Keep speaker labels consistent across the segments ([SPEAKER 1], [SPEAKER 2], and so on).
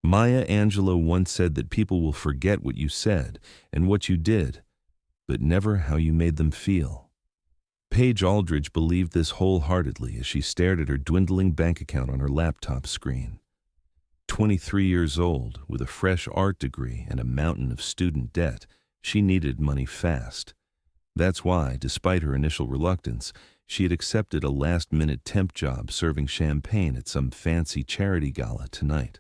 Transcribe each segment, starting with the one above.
[SPEAKER 1] Maya Angelou once said that people will forget what you said and what you did, but never how you made them feel. Paige Aldridge believed this wholeheartedly as she stared at her dwindling bank account on her laptop screen. 23 years old, with a fresh art degree and a mountain of student debt, she needed money fast. That's why, despite her initial reluctance, she had accepted a last-minute temp job serving champagne at some fancy charity gala tonight.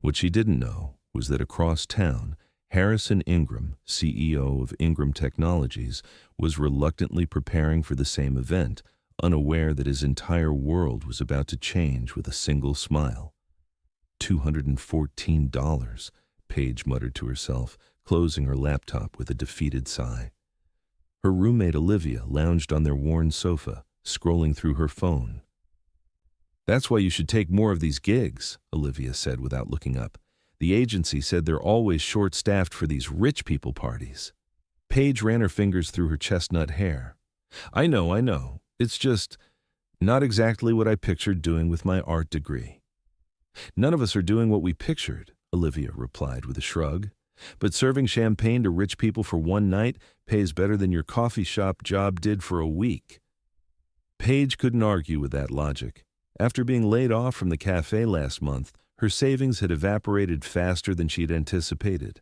[SPEAKER 1] What she didn't know was that across town, Harrison Ingram, CEO of Ingram Technologies, was reluctantly preparing for the same event, unaware that his entire world was about to change with a single smile. $214, Paige muttered to herself, closing her laptop with a defeated sigh. Her roommate Olivia lounged on their worn sofa, scrolling through her phone. "That's why you should take more of these gigs," Olivia said without looking up. "The agency said they're always short-staffed for these rich people parties." Paige ran her fingers through her chestnut hair. I know. It's just not exactly what I pictured doing with my art degree." "None of us are doing what we pictured," Olivia replied with a shrug. "But serving champagne to rich people for one night pays better than your coffee shop job did for a week." Paige couldn't argue with that logic. After being laid off from the cafe last month, her savings had evaporated faster than she had anticipated.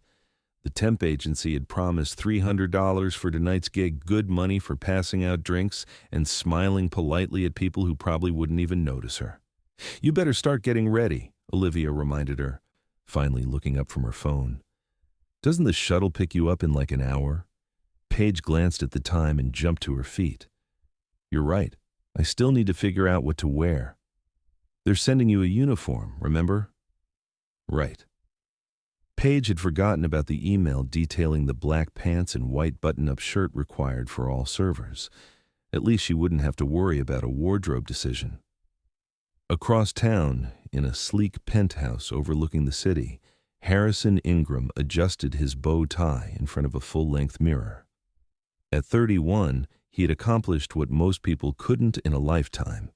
[SPEAKER 1] The temp agency had promised $300 for tonight's gig, good money for passing out drinks and smiling politely at people who probably wouldn't even notice her. "You better start getting ready," Olivia reminded her, finally looking up from her phone. "Doesn't the shuttle pick you up in like an hour?" Paige glanced at the time and jumped to her feet. "You're right. I still need to figure out what to wear." "They're sending you a uniform, remember?" "Right." Paige had forgotten about the email detailing the black pants and white button-up shirt required for all servers. At least she wouldn't have to worry about a wardrobe decision. Across town, in a sleek penthouse overlooking the city, Harrison Ingram adjusted his bow tie in front of a full-length mirror. At 31, he had accomplished what most people couldn't in a lifetime.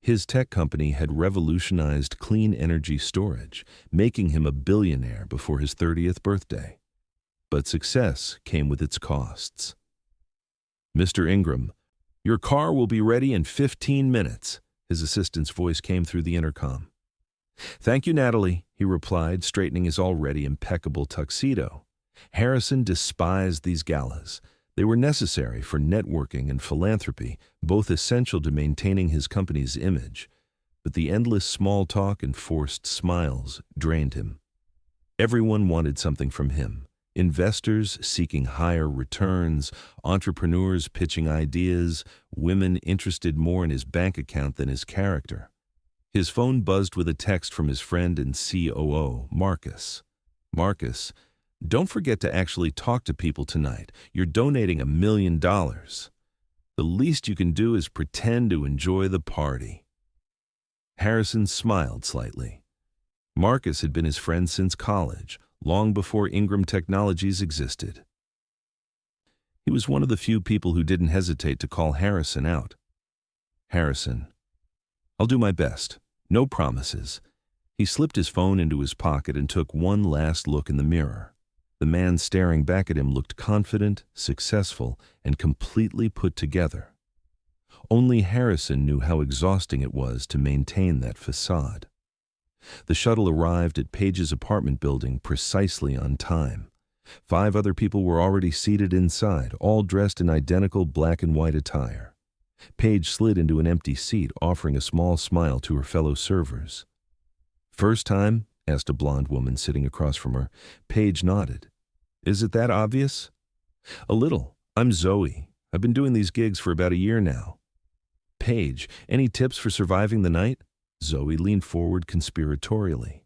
[SPEAKER 1] His tech company had revolutionized clean energy storage, making him a billionaire before his 30th birthday. But success came with its costs. "Mr. Ingram, your car will be ready in 15 minutes, his assistant's voice came through the intercom. "Thank you, Natalie," he replied, straightening his already impeccable tuxedo. Harrison despised these galas. They were necessary for networking and philanthropy, both essential to maintaining his company's image. But the endless small talk and forced smiles drained him. Everyone wanted something from him. Investors seeking higher returns, entrepreneurs pitching ideas, women interested more in his bank account than his character. His phone buzzed with a text from his friend and COO, Marcus. "Marcus, don't forget to actually talk to people tonight. You're donating $1 million. The least you can do is pretend to enjoy the party." Harrison smiled slightly. Marcus had been his friend since college, long before Ingram Technologies existed. He was one of the few people who didn't hesitate to call Harrison out. "Harrison, I'll do my best. No promises." He slipped his phone into his pocket and took one last look in the mirror. The man staring back at him looked confident, successful, and completely put together. Only Harrison knew how exhausting it was to maintain that facade. The shuttle arrived at Paige's apartment building precisely on time. 5 other people were already seated inside, all dressed in identical black and white attire. Paige slid into an empty seat, offering a small smile to her fellow servers. "First time?" asked a blonde woman sitting across from her. Paige nodded. "Is it that obvious?" "A little. I'm Zoe. I've been doing these gigs for about a year now." "Paige, any tips for surviving the night?" Zoe leaned forward conspiratorially.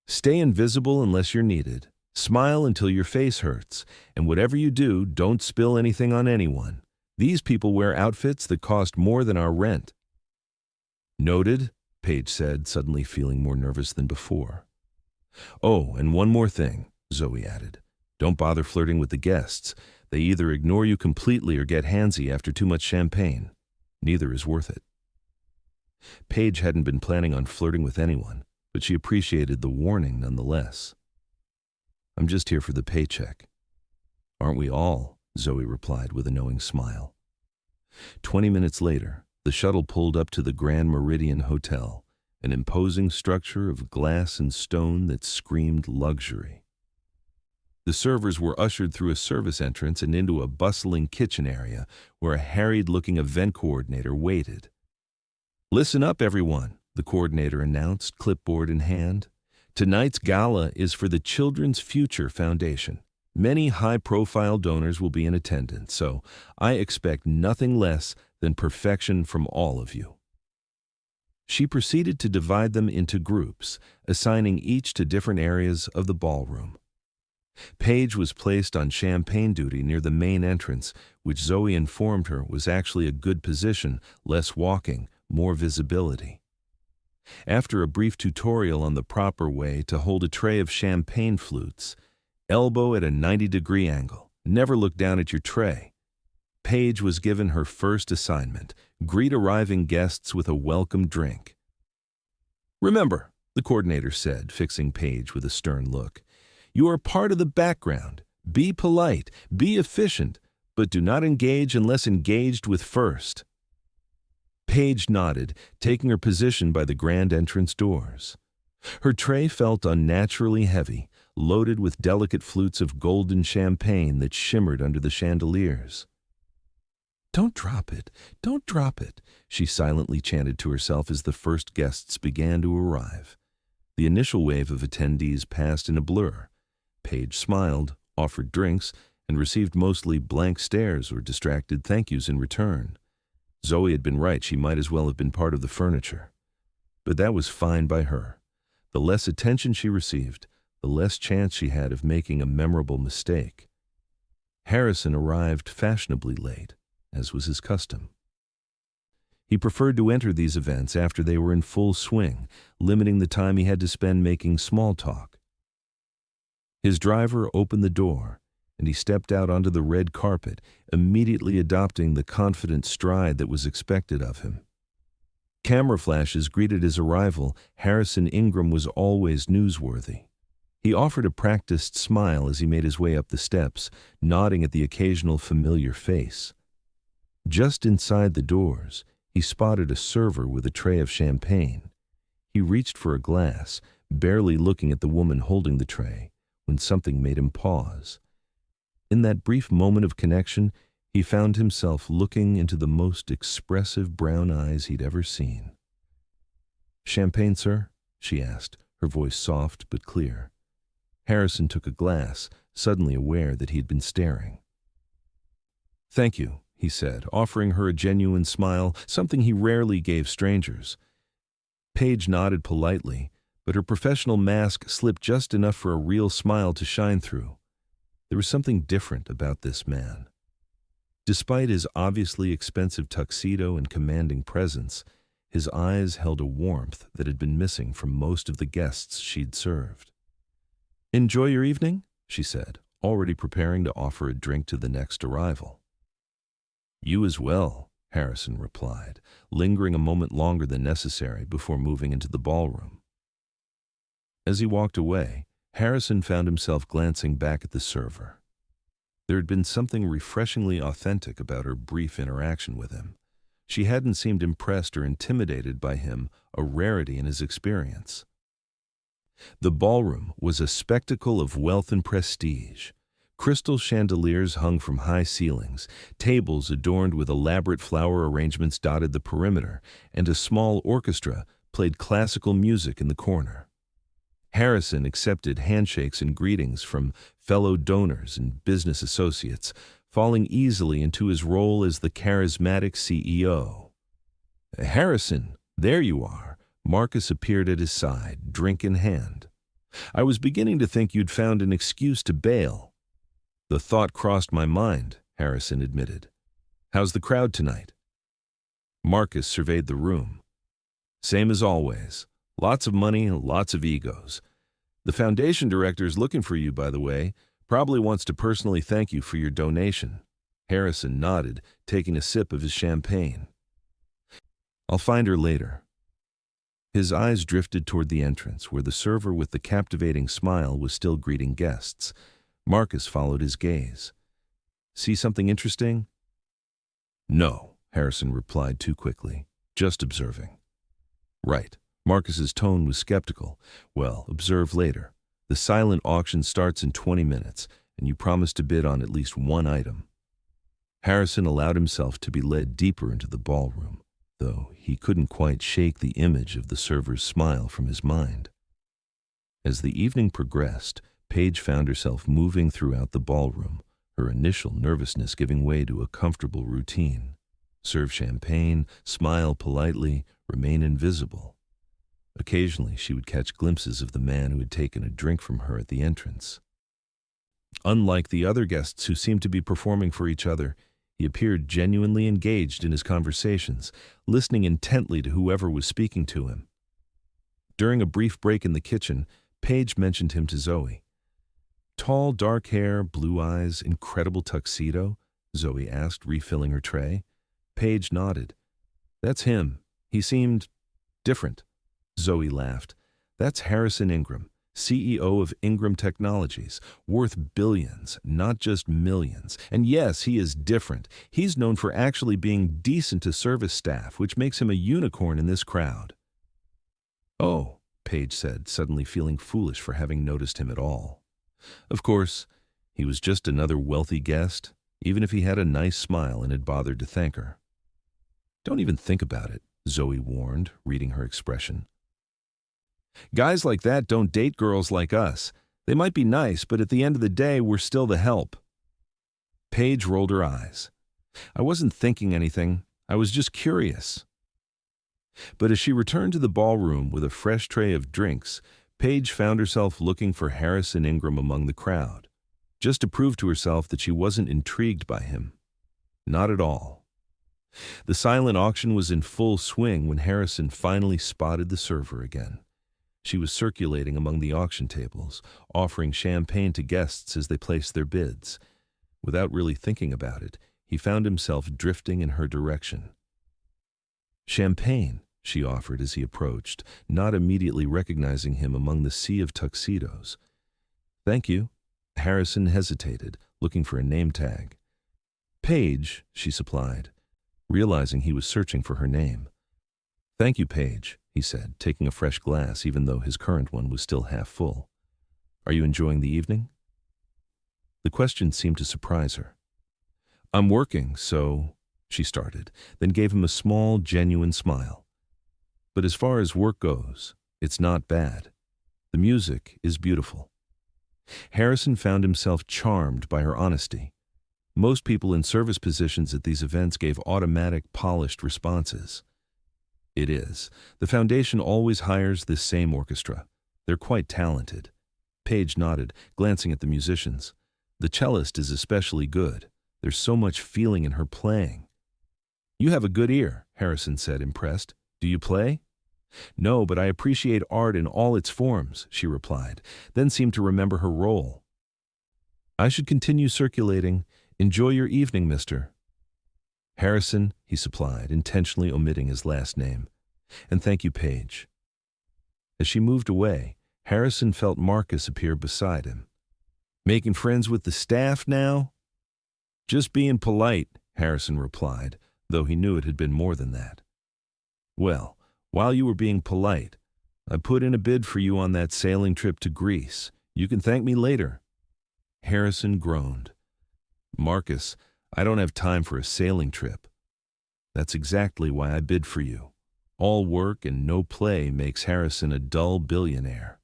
[SPEAKER 1] "Stay invisible unless you're needed. Smile until your face hurts. And whatever you do, don't spill anything on anyone. These people wear outfits that cost more than our rent." "Noted," Paige said, suddenly feeling more nervous than before. "Oh, and one more thing," Zoe added. "Don't bother flirting with the guests. They either ignore you completely or get handsy after too much champagne. Neither is worth it." Paige hadn't been planning on flirting with anyone. but she appreciated the warning nonetheless. "I'm just here for the paycheck." "Aren't we all?" Zoe replied with a knowing smile. 20 minutes later, the shuttle pulled up to the Grand Meridian Hotel, an imposing structure of glass and stone that screamed luxury. The servers were ushered through a service entrance and into a bustling kitchen area where a harried-looking event coordinator waited. "Listen up, everyone," the coordinator announced, clipboard in hand. "Tonight's gala is for the Children's Future Foundation. Many high-profile donors will be in attendance, so I expect nothing less than perfection from all of you." She proceeded to divide them into groups, assigning each to different areas of the ballroom. Paige was placed on champagne duty near the main entrance, which Zoe informed her was actually a good position, less walking, more visibility. After a brief tutorial on the proper way to hold a tray of champagne flutes, elbow at a 90-degree angle, never look down at your tray, Paige was given her first assignment: greet arriving guests with a welcome drink. "Remember," the coordinator said, fixing Paige with a stern look, "you are part of the background. Be polite, be efficient, but do not engage unless engaged with first." Paige nodded, taking her position by the grand entrance doors. Her tray felt unnaturally heavy, loaded with delicate flutes of golden champagne that shimmered under the chandeliers. "Don't drop it, don't drop it," she silently chanted to herself as the first guests began to arrive. The initial wave of attendees passed in a blur. Paige smiled, offered drinks, and received mostly blank stares or distracted thank yous in return. Zoe had been right, she might as well have been part of the furniture. But that was fine by her. The less attention she received, the less chance she had of making a memorable mistake. Harrison arrived fashionably late, as was his custom. He preferred to enter these events after they were in full swing, limiting the time he had to spend making small talk. His driver opened the door, and he stepped out onto the red carpet, immediately adopting the confident stride that was expected of him. Camera flashes greeted his arrival. Harrison Ingram was always newsworthy. He offered a practiced smile as he made his way up the steps, nodding at the occasional familiar face. Just inside the doors, he spotted a server with a tray of champagne. He reached for a glass, barely looking at the woman holding the tray, when something made him pause. In that brief moment of connection, he found himself looking into the most expressive brown eyes he'd ever seen. "Champagne, sir?" she asked, her voice soft but clear. Harrison took a glass, suddenly aware that he'd been staring. "Thank you," he said, offering her a genuine smile, something he rarely gave strangers. Paige nodded politely, but her professional mask slipped just enough for a real smile to shine through. There was something different about this man. Despite his obviously expensive tuxedo and commanding presence, his eyes held a warmth that had been missing from most of the guests she'd served. "Enjoy your evening?" she said, already preparing to offer a drink to the next arrival. "You as well," Harrison replied, lingering a moment longer than necessary before moving into the ballroom. As he walked away, Harrison found himself glancing back at the server. There had been something refreshingly authentic about her brief interaction with him. She hadn't seemed impressed or intimidated by him, a rarity in his experience. The ballroom was a spectacle of wealth and prestige. Crystal chandeliers hung from high ceilings, tables adorned with elaborate flower arrangements dotted the perimeter, and a small orchestra played classical music in the corner. Harrison accepted handshakes and greetings from fellow donors and business associates, falling easily into his role as the charismatic CEO. "Harrison, there you are." Marcus appeared at his side, drink in hand. "I was beginning to think you'd found an excuse to bail." "The thought crossed my mind," Harrison admitted. "How's the crowd tonight?" Marcus surveyed the room. "Same as always. Lots of money, lots of egos. The foundation director is looking for you, by the way. Probably wants to personally thank you for your donation." Harrison nodded, taking a sip of his champagne. "I'll find her later." His eyes drifted toward the entrance, where the server with the captivating smile was still greeting guests. Marcus followed his gaze. "See something interesting?" "No," Harrison replied too quickly. "Just observing." "Right." Marcus's tone was skeptical. "Well, observe later. The silent auction starts in 20 minutes, and you promise to bid on at least one item." Harrison allowed himself to be led deeper into the ballroom, though he couldn't quite shake the image of the server's smile from his mind. As the evening progressed, Paige found herself moving throughout the ballroom, her initial nervousness giving way to a comfortable routine. Serve champagne, smile politely, remain invisible. Occasionally, she would catch glimpses of the man who had taken a drink from her at the entrance. Unlike the other guests who seemed to be performing for each other, he appeared genuinely engaged in his conversations, listening intently to whoever was speaking to him. During a brief break in the kitchen, Paige mentioned him to Zoe. "Tall, dark hair, blue eyes, incredible tuxedo?" Zoe asked, refilling her tray. Paige nodded. "That's him. He seemed different." Zoe laughed. "That's Harrison Ingram, CEO of Ingram Technologies, worth billions, not just millions. And yes, he is different. He's known for actually being decent to service staff, which makes him a unicorn in this crowd." "Oh," Paige said, suddenly feeling foolish for having noticed him at all. Of course, he was just another wealthy guest, even if he had a nice smile and had bothered to thank her. "Don't even think about it," Zoe warned, reading her expression. "Guys like that don't date girls like us. They might be nice, but at the end of the day, we're still the help." Paige rolled her eyes. "I wasn't thinking anything. I was just curious." But as she returned to the ballroom with a fresh tray of drinks, Paige found herself looking for Harrison Ingram among the crowd, just to prove to herself that she wasn't intrigued by him. Not at all. The silent auction was in full swing when Harrison finally spotted the server again. She was circulating among the auction tables, offering champagne to guests as they placed their bids. Without really thinking about it, he found himself drifting in her direction. "Champagne," she offered as he approached, not immediately recognizing him among the sea of tuxedos. "Thank you." Harrison hesitated, looking for a name tag. "Paige," she supplied, realizing he was searching for her name. "Thank you, Paige," he said, taking a fresh glass even though his current one was still half full. "Are you enjoying the evening?" The question seemed to surprise her. "I'm working, so," she started, then gave him a small, genuine smile. "But as far as work goes, it's not bad. The music is beautiful." Harrison found himself charmed by her honesty. Most people in service positions at these events gave automatic, polished responses. "It is. The foundation always hires this same orchestra. They're quite talented." Paige nodded, glancing at the musicians. "The cellist is especially good. There's so much feeling in her playing." "You have a good ear," Harrison said, impressed. "Do you play?" "No, but I appreciate art in all its forms," she replied, then seemed to remember her role. "I should continue circulating. Enjoy your evening, mister." "Harrison," he supplied, intentionally omitting his last name. "And thank you, Paige." As she moved away, Harrison felt Marcus appear beside him. "Making friends with the staff now?" "Just being polite," Harrison replied, though he knew it had been more than that. "Well, while you were being polite, I put in a bid for you on that sailing trip to Greece. You can thank me later." Harrison groaned. "Marcus, I don't have time for a sailing trip." "That's exactly why I bid for you. All work and no play makes Harrison a dull billionaire."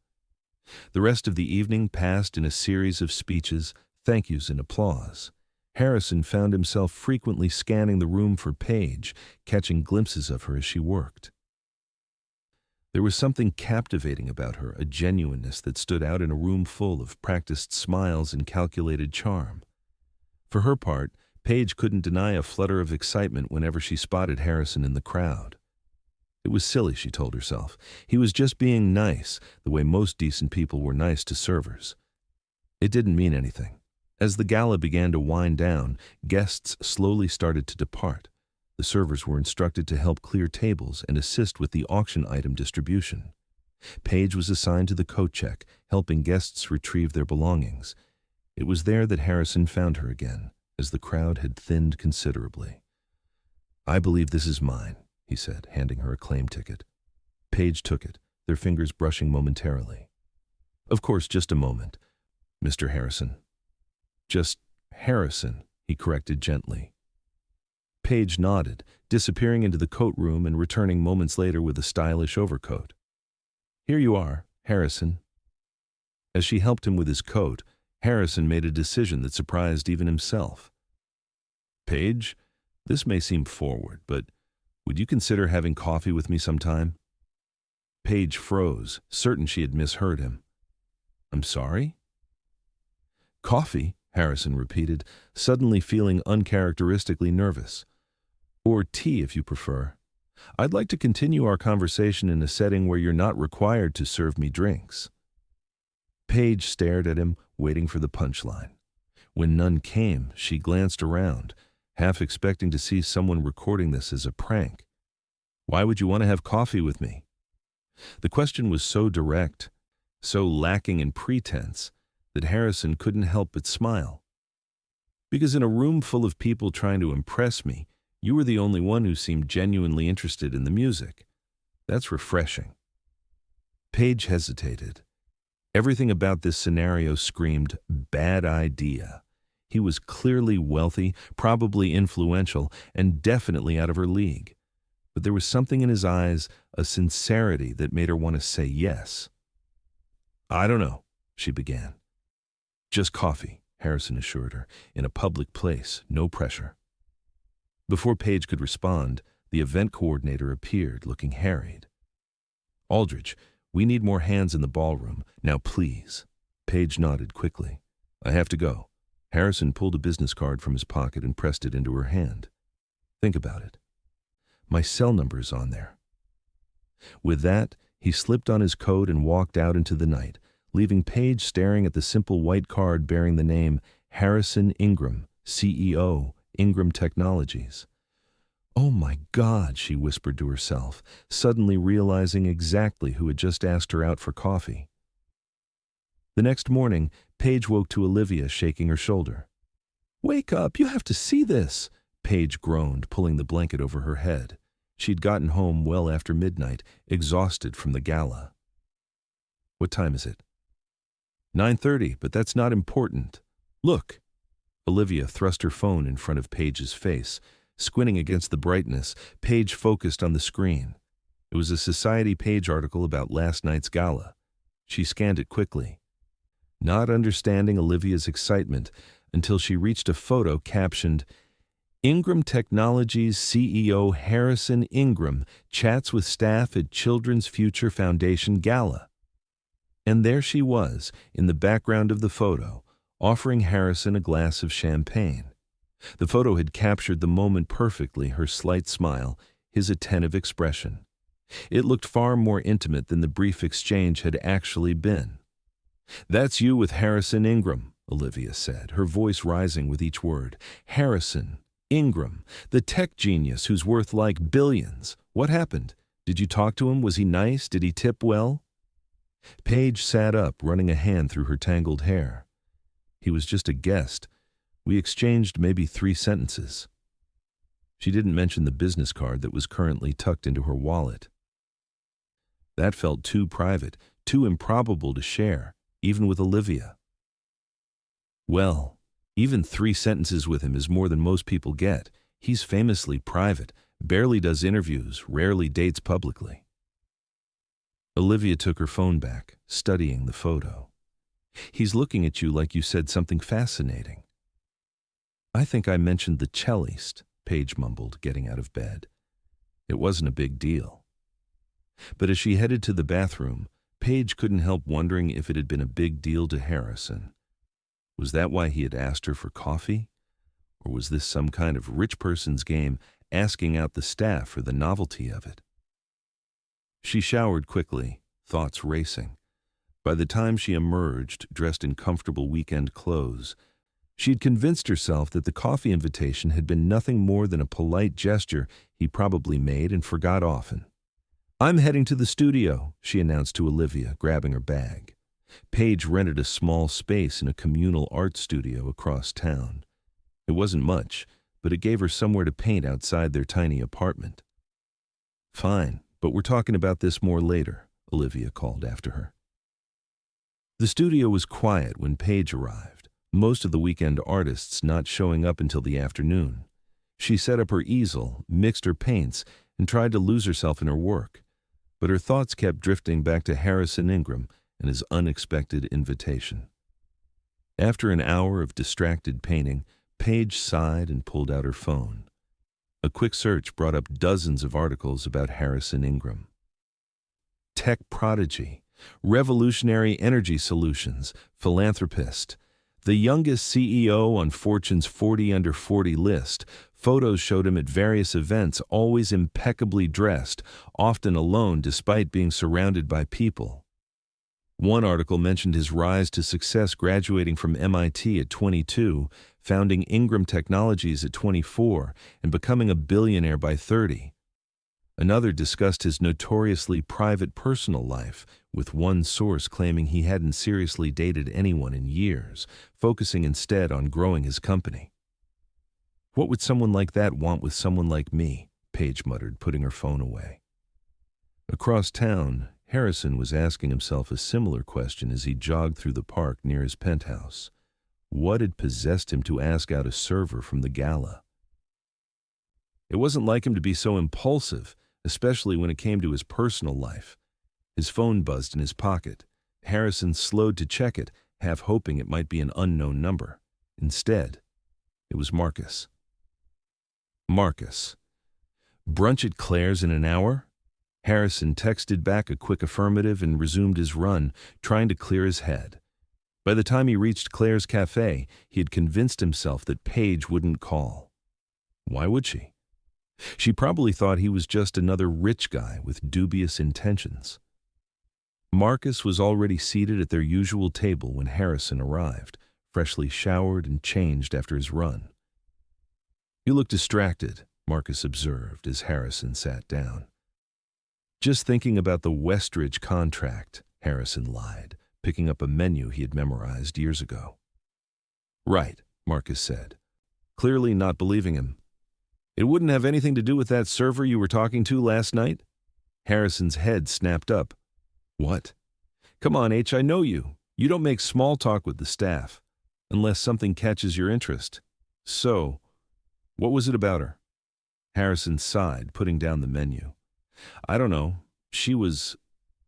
[SPEAKER 1] The rest of the evening passed in a series of speeches, thank yous, and applause. Harrison found himself frequently scanning the room for Paige, catching glimpses of her as she worked. There was something captivating about her, a genuineness that stood out in a room full of practiced smiles and calculated charm. For her part, Paige couldn't deny a flutter of excitement whenever she spotted Harrison in the crowd. It was silly, she told herself. He was just being nice, the way most decent people were nice to servers. It didn't mean anything. As the gala began to wind down, guests slowly started to depart. The servers were instructed to help clear tables and assist with the auction item distribution. Paige was assigned to the coat check, helping guests retrieve their belongings. It was there that Harrison found her again, as the crowd had thinned considerably. "I believe this is mine," he said, handing her a claim ticket. Paige took it, their fingers brushing momentarily. "Of course, just a moment, Mr. Harrison." "Just Harrison," he corrected gently. Paige nodded, disappearing into the coat room and returning moments later with a stylish overcoat. "Here you are, Harrison." As she helped him with his coat, Harrison made a decision that surprised even himself. "Paige, this may seem forward, but would you consider having coffee with me sometime?" Paige froze, certain she had misheard him. "I'm sorry?" "Coffee," Harrison repeated, suddenly feeling uncharacteristically nervous. "Or tea, if you prefer. I'd like to continue our conversation in a setting where you're not required to serve me drinks." Paige stared at him, waiting for the punchline. When none came, she glanced around, half expecting to see someone recording this as a prank. "Why would you want to have coffee with me?" The question was so direct, so lacking in pretense, that Harrison couldn't help but smile. "Because in a room full of people trying to impress me, you were the only one who seemed genuinely interested in the music. That's refreshing." Paige hesitated. Everything about this scenario screamed, bad idea. He was clearly wealthy, probably influential, and definitely out of her league. But there was something in his eyes, a sincerity that made her want to say yes. "I don't know," she began. "Just coffee," Harrison assured her, "in a public place, no pressure." Before Paige could respond, the event coordinator appeared, looking harried. "Aldridge, we need more hands in the ballroom. Now, please." Paige nodded quickly. "I have to go." Harrison pulled a business card from his pocket and pressed it into her hand. "Think about it. My cell number is on there." With that, he slipped on his coat and walked out into the night, leaving Paige staring at the simple white card bearing the name Harrison Ingram, CEO, Ingram Technologies. "Oh my God," she whispered to herself, suddenly realizing exactly who had just asked her out for coffee. The next morning, Paige woke to Olivia shaking her shoulder. "Wake up, you have to see this," Paige groaned, pulling the blanket over her head. She'd gotten home well after midnight, exhausted from the gala. "What time is it?" 9:30, but that's not important. Look." Olivia thrust her phone in front of Paige's face. Squinting against the brightness, Paige focused on the screen. It was a Society page article about last night's gala. She scanned it quickly, not understanding Olivia's excitement until she reached a photo captioned, "Ingram Technologies CEO Harrison Ingram chats with staff at Children's Future Foundation Gala." And there she was, in the background of the photo, offering Harrison a glass of champagne. The photo had captured the moment perfectly, her slight smile, his attentive expression. It looked far more intimate than the brief exchange had actually been. "That's you with Harrison Ingram," Olivia said, her voice rising with each word. "Harrison Ingram, the tech genius who's worth like billions. What happened? Did you talk to him? Was he nice? Did he tip well?" Paige sat up, running a hand through her tangled hair. "He was just a guest. We exchanged maybe 3 sentences." She didn't mention the business card that was currently tucked into her wallet. That felt too private, too improbable to share, even with Olivia. "Well, even 3 sentences with him is more than most people get. He's famously private, barely does interviews, rarely dates publicly." Olivia took her phone back, studying the photo. "He's looking at you like you said something fascinating." "I think I mentioned the cellist," Paige mumbled, getting out of bed. It wasn't a big deal. But as she headed to the bathroom, Paige couldn't help wondering if it had been a big deal to Harrison. Was that why he had asked her for coffee? Or was this some kind of rich person's game, asking out the staff for the novelty of it? She showered quickly, thoughts racing. By the time she emerged, dressed in comfortable weekend clothes, She had convinced herself that the coffee invitation had been nothing more than a polite gesture he probably made and forgot often. "I'm heading to the studio," she announced to Olivia, grabbing her bag. Paige rented a small space in a communal art studio across town. It wasn't much, but it gave her somewhere to paint outside their tiny apartment. "Fine, but we're talking about this more later," Olivia called after her. The studio was quiet when Paige arrived, most of the weekend artists not showing up until the afternoon. She set up her easel, mixed her paints, and tried to lose herself in her work. But her thoughts kept drifting back to Harrison Ingram and his unexpected invitation. After an hour of distracted painting, Paige sighed and pulled out her phone. A quick search brought up dozens of articles about Harrison Ingram. Tech prodigy, revolutionary energy solutions, philanthropist, the youngest CEO on Fortune's 40 Under 40 list. Photos showed him at various events, always impeccably dressed, often alone despite being surrounded by people. One article mentioned his rise to success graduating from MIT at 22, founding Ingram Technologies at 24, and becoming a billionaire by 30. Another discussed his notoriously private personal life, with one source claiming he hadn't seriously dated anyone in years, focusing instead on growing his company. "What would someone like that want with someone like me?" Paige muttered, putting her phone away. Across town, Harrison was asking himself a similar question as he jogged through the park near his penthouse. What had possessed him to ask out a server from the Gala? It wasn't like him to be so impulsive, especially when it came to his personal life. His phone buzzed in his pocket. Harrison slowed to check it, half hoping it might be an unknown number. Instead, it was Marcus. Marcus. "Brunch at Claire's in an hour?" Harrison texted back a quick affirmative and resumed his run, trying to clear his head. By the time he reached Claire's cafe, he had convinced himself that Paige wouldn't call. Why would she? She probably thought he was just another rich guy with dubious intentions. Marcus was already seated at their usual table when Harrison arrived, freshly showered and changed after his run. "You look distracted," Marcus observed as Harrison sat down. "Just thinking about the Westridge contract," Harrison lied, picking up a menu he had memorized years ago. "Right," Marcus said, clearly not believing him. "It wouldn't have anything to do with that server you were talking to last night?" Harrison's head snapped up. "What? Come on, H, I know you. You don't make small talk with the staff, unless something catches your interest. So, what was it about her?" Harrison sighed, putting down the menu. "I don't know. She was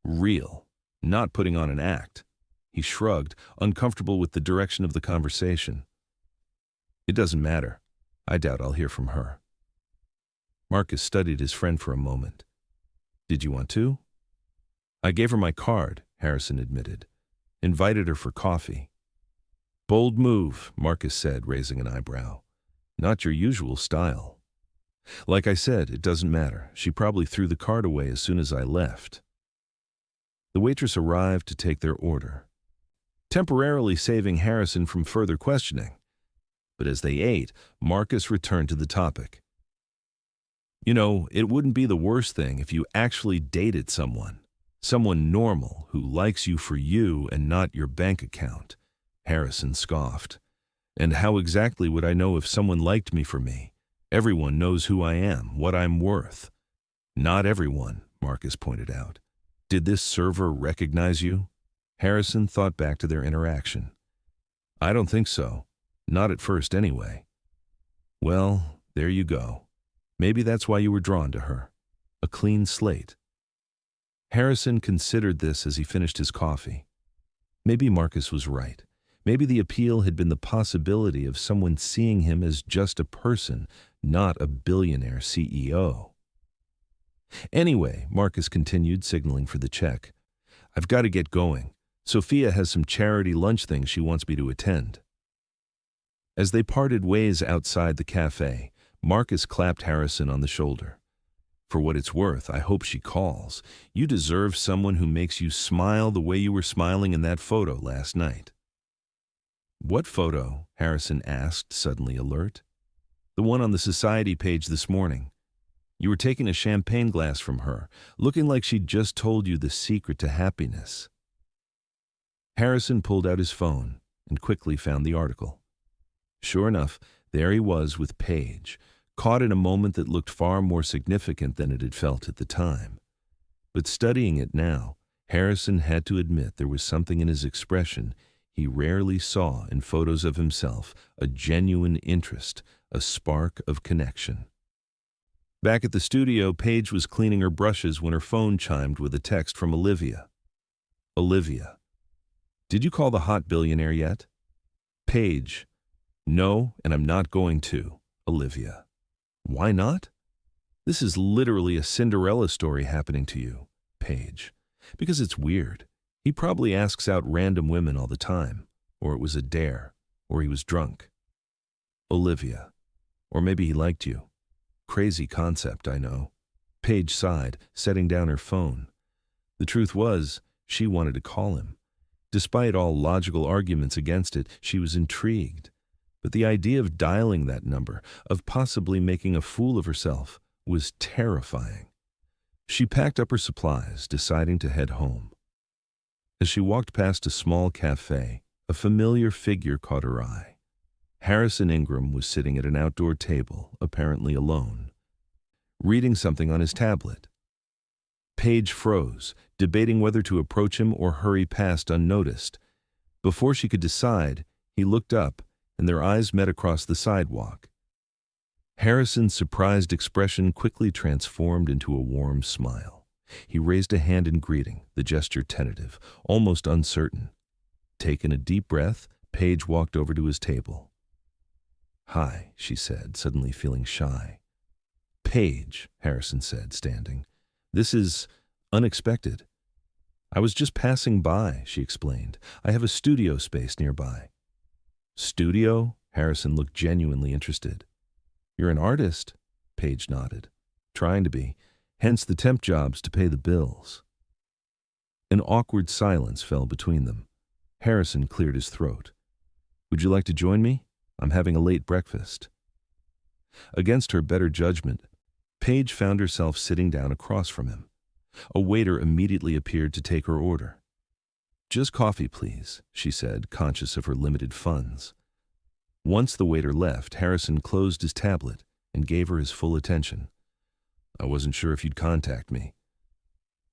[SPEAKER 1] real, not putting on an act." He shrugged, uncomfortable with the direction of the conversation. "It doesn't matter. I doubt I'll hear from her." Marcus studied his friend for a moment. "Did you want to?" "I gave her my card," Harrison admitted. "Invited her for coffee." "Bold move," Marcus said, raising an eyebrow. "Not your usual style." "Like I said, it doesn't matter. She probably threw the card away as soon as I left." The waitress arrived to take their order, temporarily saving Harrison from further questioning. But as they ate, Marcus returned to the topic. "You know, it wouldn't be the worst thing if you actually dated someone normal who likes you for you and not your bank account." Harrison scoffed. "And how exactly would I know if someone liked me for me? Everyone knows who I am, what I'm worth." "Not everyone," Marcus pointed out. "Did this server recognize you?" Harrison thought back to their interaction. "I don't think so. Not at first, anyway." "Well, there you go. Maybe that's why you were drawn to her. A clean slate." Harrison considered this as he finished his coffee. Maybe Marcus was right. Maybe the appeal had been the possibility of someone seeing him as just a person, not a billionaire CEO. "Anyway," Marcus continued, signaling for the check, "I've got to get going. Sophia has some charity lunch things she wants me to attend." As they parted ways outside the cafe, Marcus clapped Harrison on the shoulder. "For what it's worth, I hope she calls. You deserve someone who makes you smile the way you were smiling in that photo last night." What photo? Harrison asked, suddenly alert. The one on the society page this morning. You were taking a champagne glass from her, looking like she'd just told you the secret to happiness. Harrison pulled out his phone and quickly found the article. Sure enough, there he was with Paige, caught in a moment that looked far more significant than it had felt at the time. But studying it now, Harrison had to admit there was something in his expression he rarely saw in photos of himself, a genuine interest, a spark of connection. Back at the studio, Paige was cleaning her brushes when her phone chimed with a text from Olivia. Olivia. Did you call the hot billionaire yet? Paige. No, and I'm not going to. Olivia. Why not? This is literally a Cinderella story happening to you. Paige. Because it's weird. He probably asks out random women all the time. Or it was a dare. Or he was drunk. Olivia. Or maybe he liked you. Crazy concept, I know. Paige sighed, setting down her phone. The truth was, she wanted to call him. Despite all logical arguments against it, she was intrigued. But the idea of dialing that number, of possibly making a fool of herself, was terrifying. She packed up her supplies, deciding to head home. As she walked past a small cafe, a familiar figure caught her eye. Harrison Ingram was sitting at an outdoor table, apparently alone, reading something on his tablet. Paige froze, debating whether to approach him or hurry past unnoticed. Before she could decide, he looked up, and their eyes met across the sidewalk. Harrison's surprised expression quickly transformed into a warm smile. He raised a hand in greeting, the gesture tentative, almost uncertain. Taking a deep breath, Paige walked over to his table. Hi, she said, suddenly feeling shy. Paige, Harrison said, standing. This is unexpected. I was just passing by, she explained. I have a studio space nearby. Studio? Harrison looked genuinely interested. You're an artist? Paige nodded. Trying to be. Hence the temp jobs to pay the bills. An awkward silence fell between them. Harrison cleared his throat. Would you like to join me? I'm having a late breakfast. Against her better judgment, Paige found herself sitting down across from him. A waiter immediately appeared to take her order. Just coffee, please, she said, conscious of her limited funds. Once the waiter left, Harrison closed his tablet and gave her his full attention. I wasn't sure if you'd contact me.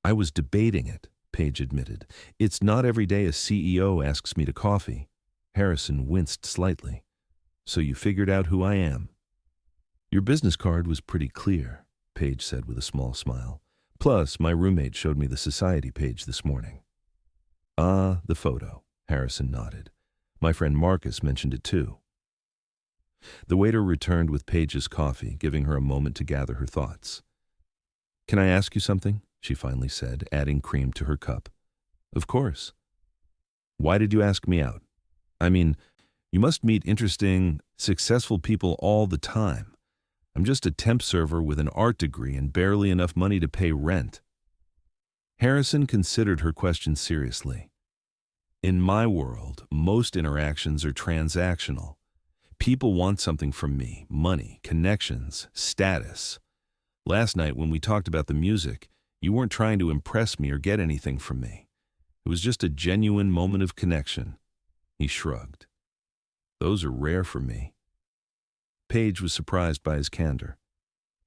[SPEAKER 1] I was debating it, Paige admitted. It's not every day a CEO asks me to coffee. Harrison winced slightly. So you figured out who I am? Your business card was pretty clear, Paige said with a small smile. Plus, my roommate showed me the society page this morning. Ah, the photo, Harrison nodded. My friend Marcus mentioned it too. The waiter returned with Paige's coffee, giving her a moment to gather her thoughts. Can I ask you something? She finally said, adding cream to her cup. Of course. Why did you ask me out? I mean, you must meet interesting, successful people all the time. I'm just a temp server with an art degree and barely enough money to pay rent. Harrison considered her question seriously. In my world, most interactions are transactional. People want something from me, money, connections, status. Last night when we talked about the music, you weren't trying to impress me or get anything from me. It was just a genuine moment of connection. He shrugged. Those are rare for me. Paige was surprised by his candor.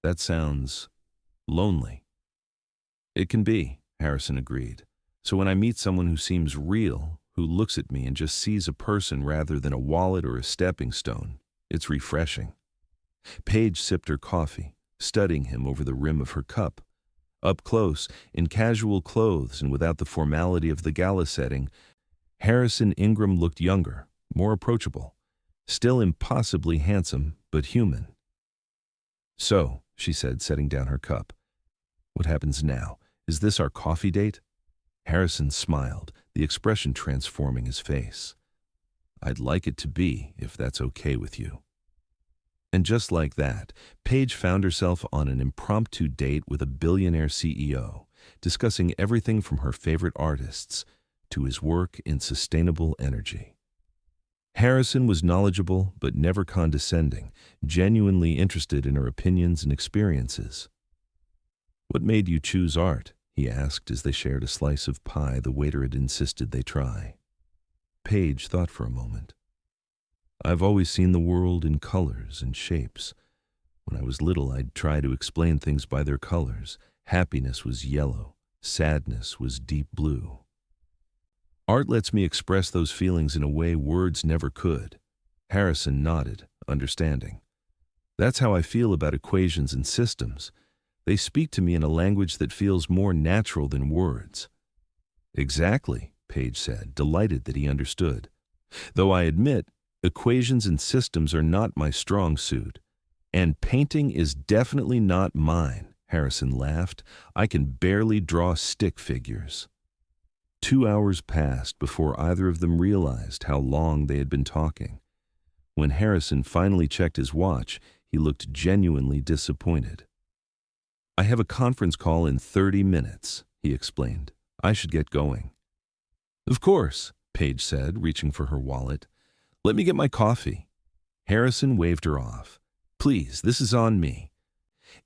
[SPEAKER 1] That sounds lonely. It can be, Harrison agreed. So when I meet someone who seems real, who looks at me and just sees a person rather than a wallet or a stepping stone, it's refreshing. Paige sipped her coffee, studying him over the rim of her cup. Up close, in casual clothes and without the formality of the gala setting, Harrison Ingram looked younger, more approachable. Still impossibly handsome, but human. So, she said, setting down her cup. What happens now? Is this our coffee date? Harrison smiled, the expression transforming his face. I'd like it to be, if that's okay with you. And just like that, Paige found herself on an impromptu date with a billionaire CEO, discussing everything from her favorite artists to his work in sustainable energy. Harrison was knowledgeable but never condescending, genuinely interested in her opinions and experiences. "What made you choose art?" he asked as they shared a slice of pie the waiter had insisted they try. Paige thought for a moment. "I've always seen the world in colors and shapes. When I was little, I'd try to explain things by their colors. Happiness was yellow. Sadness was deep blue. Art lets me express those feelings in a way words never could." Harrison nodded, understanding. "That's how I feel about equations and systems. They speak to me in a language that feels more natural than words." "Exactly," Paige said, delighted that he understood. "Though I admit, equations and systems are not my strong suit. And painting is definitely not mine," Harrison laughed. "I can barely draw stick figures." 2 hours passed before either of them realized how long they had been talking. When Harrison finally checked his watch, he looked genuinely disappointed. "I have a conference call in 30 minutes, he explained. "I should get going." "Of course," Paige said, reaching for her wallet. "Let me get my coffee." Harrison waved her off. "Please, this is on me.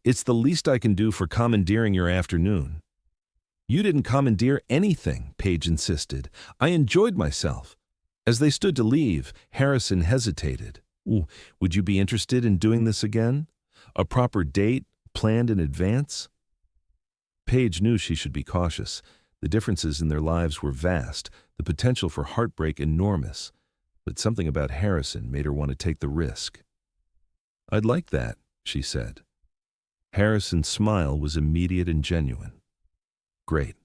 [SPEAKER 1] It's the least I can do for commandeering your afternoon." "You didn't commandeer anything," Paige insisted. "I enjoyed myself." As they stood to leave, Harrison hesitated. "Would you be interested in doing this again? A proper date, planned in advance?" Paige knew she should be cautious. The differences in their lives were vast, the potential for heartbreak enormous. But something about Harrison made her want to take the risk. "I'd like that," she said. Harrison's smile was immediate and genuine. "Great.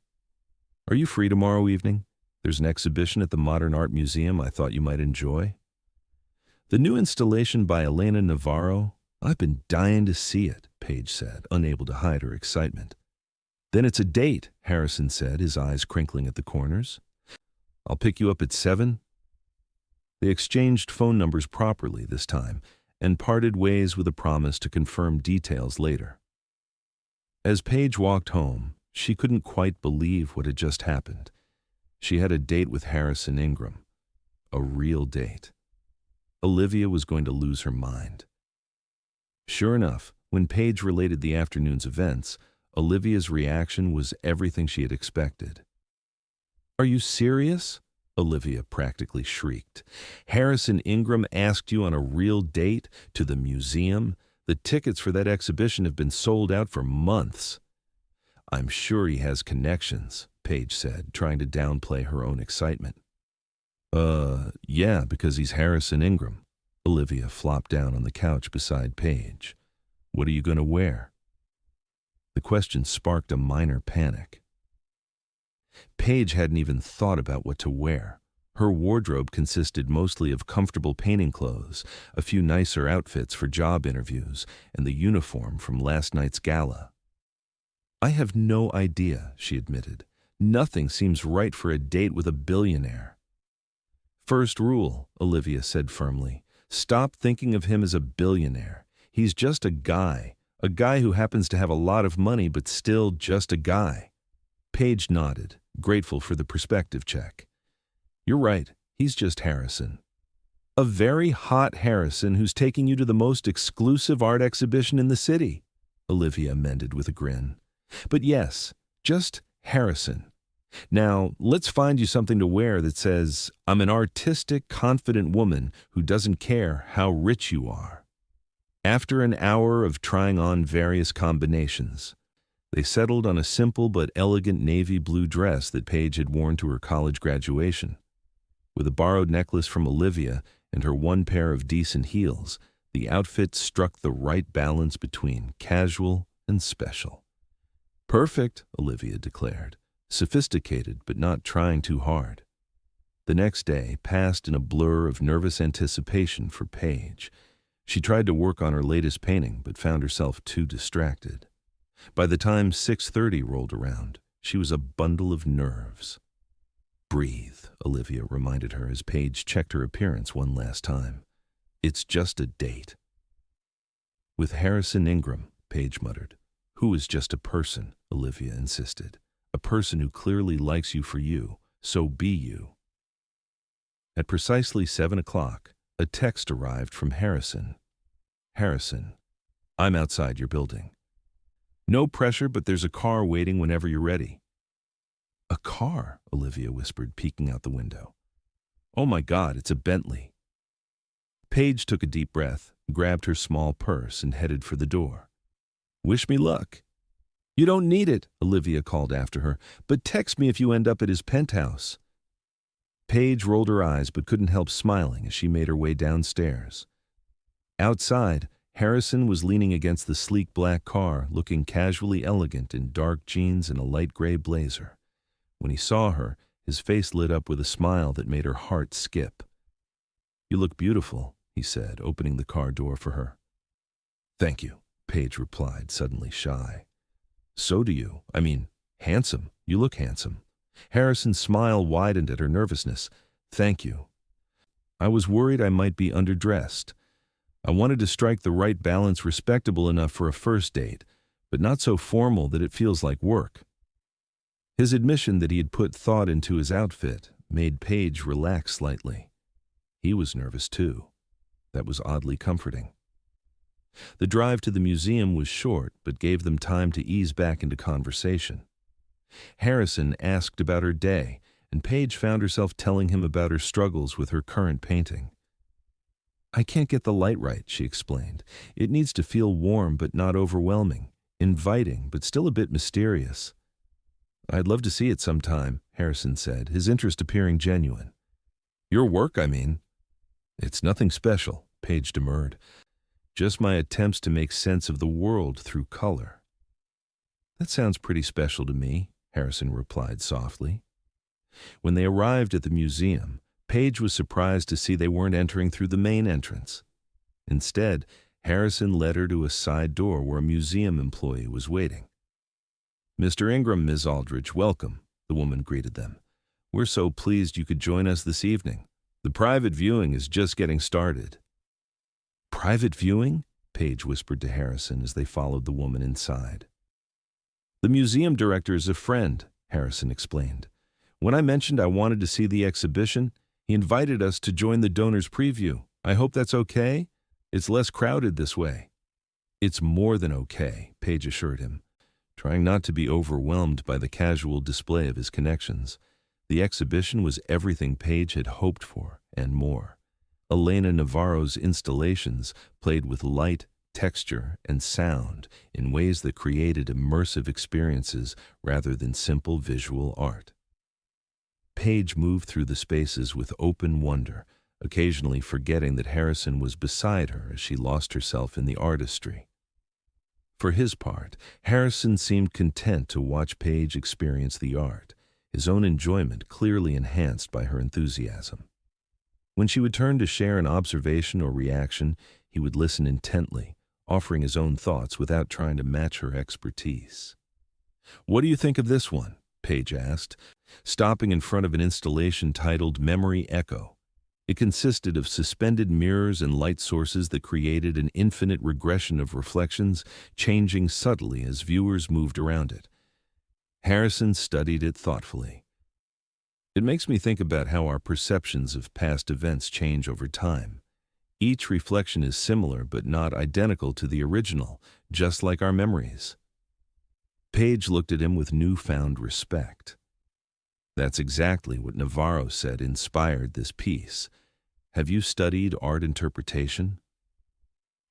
[SPEAKER 1] Are you free tomorrow evening? There's an exhibition at the Modern Art Museum I thought you might enjoy." "The new installation by Elena Navarro? I've been dying to see it," Paige said, unable to hide her excitement. "Then it's a date," Harrison said, his eyes crinkling at the corners. "I'll pick you up at 7. They exchanged phone numbers properly this time and parted ways with a promise to confirm details later. As Paige walked home, she couldn't quite believe what had just happened. She had a date with Harrison Ingram. A real date. Olivia was going to lose her mind. Sure enough, when Paige related the afternoon's events, Olivia's reaction was everything she had expected. "Are you serious?" Olivia practically shrieked. "Harrison Ingram asked you on a real date to the museum? The tickets for that exhibition have been sold out for months." "I'm sure he has connections," Paige said, trying to downplay her own excitement. Yeah, because he's Harrison Ingram." Olivia flopped down on the couch beside Paige. "What are you going to wear?" The question sparked a minor panic. Paige hadn't even thought about what to wear. Her wardrobe consisted mostly of comfortable painting clothes, a few nicer outfits for job interviews, and the uniform from last night's gala. "I have no idea," she admitted. "Nothing seems right for a date with a billionaire." "First rule," Olivia said firmly. "Stop thinking of him as a billionaire. He's just a guy who happens to have a lot of money but still just a guy." Paige nodded, grateful for the perspective check. "You're right, he's just Harrison. A very hot Harrison who's taking you to the most exclusive art exhibition in the city," Olivia amended with a grin. "But yes, just Harrison. Now, let's find you something to wear that says, 'I'm an artistic, confident woman who doesn't care how rich you are.'" After an hour of trying on various combinations, they settled on a simple but elegant navy blue dress that Paige had worn to her college graduation. With a borrowed necklace from Olivia and her one pair of decent heels, the outfit struck the right balance between casual and special. "Perfect," Olivia declared, sophisticated but not trying too hard. The next day passed in a blur of nervous anticipation for Paige. She tried to work on her latest painting but found herself too distracted. By the time 6:30 rolled around, she was a bundle of nerves. "Breathe," Olivia reminded her as Paige checked her appearance one last time. "It's just a date." "With Harrison Ingram," Paige muttered. "Who is just a person," Olivia insisted. "A person who clearly likes you for you, so be you." At precisely 7 o'clock, a text arrived from Harrison. Harrison, I'm outside your building. No pressure, but there's a car waiting whenever you're ready. A car, Olivia whispered, peeking out the window. Oh my God, it's a Bentley. Paige took a deep breath, grabbed her small purse, and headed for the door. Wish me luck. You don't need it, Olivia called after her, but text me if you end up at his penthouse. Paige rolled her eyes but couldn't help smiling as she made her way downstairs. Outside, Harrison was leaning against the sleek black car, looking casually elegant in dark jeans and a light gray blazer. When he saw her, his face lit up with a smile that made her heart skip. You look beautiful, he said, opening the car door for her. Thank you, Paige replied, suddenly shy. So do you. I mean, handsome. You look handsome. Harrison's smile widened at her nervousness. Thank you. I was worried I might be underdressed. I wanted to strike the right balance, respectable enough for a first date, but not so formal that it feels like work. His admission that he had put thought into his outfit made Paige relax slightly. He was nervous too. That was oddly comforting. The drive to the museum was short, but gave them time to ease back into conversation. Harrison asked about her day, and Paige found herself telling him about her struggles with her current painting. I can't get the light right, she explained. It needs to feel warm but not overwhelming, inviting but still a bit mysterious. I'd love to see it sometime, Harrison said, his interest appearing genuine. Your work, I mean. It's nothing special, Paige demurred. Just my attempts to make sense of the world through color. That sounds pretty special to me, Harrison replied softly. When they arrived at the museum, Paige was surprised to see they weren't entering through the main entrance. Instead, Harrison led her to a side door where a museum employee was waiting. Mr. Ingram, Ms. Aldridge, welcome, the woman greeted them. We're so pleased you could join us this evening. The private viewing is just getting started. Private viewing? Paige whispered to Harrison as they followed the woman inside. The museum director is a friend, Harrison explained. When I mentioned I wanted to see the exhibition, he invited us to join the donors preview. I hope that's okay? It's less crowded this way. It's more than okay, Paige assured him, trying not to be overwhelmed by the casual display of his connections. The exhibition was everything Paige had hoped for and more. Elena Navarro's installations played with light, texture, and sound in ways that created immersive experiences rather than simple visual art. Paige moved through the spaces with open wonder, occasionally forgetting that Harrison was beside her as she lost herself in the artistry. For his part, Harrison seemed content to watch Paige experience the art, his own enjoyment clearly enhanced by her enthusiasm. When she would turn to share an observation or reaction, he would listen intently, offering his own thoughts without trying to match her expertise. What do you think of this one? Paige asked, stopping in front of an installation titled Memory Echo. It consisted of suspended mirrors and light sources that created an infinite regression of reflections, changing subtly as viewers moved around it. Harrison studied it thoughtfully. It makes me think about how our perceptions of past events change over time. Each reflection is similar but not identical to the original, just like our memories. Paige looked at him with newfound respect. That's exactly what Navarro said inspired this piece. Have you studied art interpretation?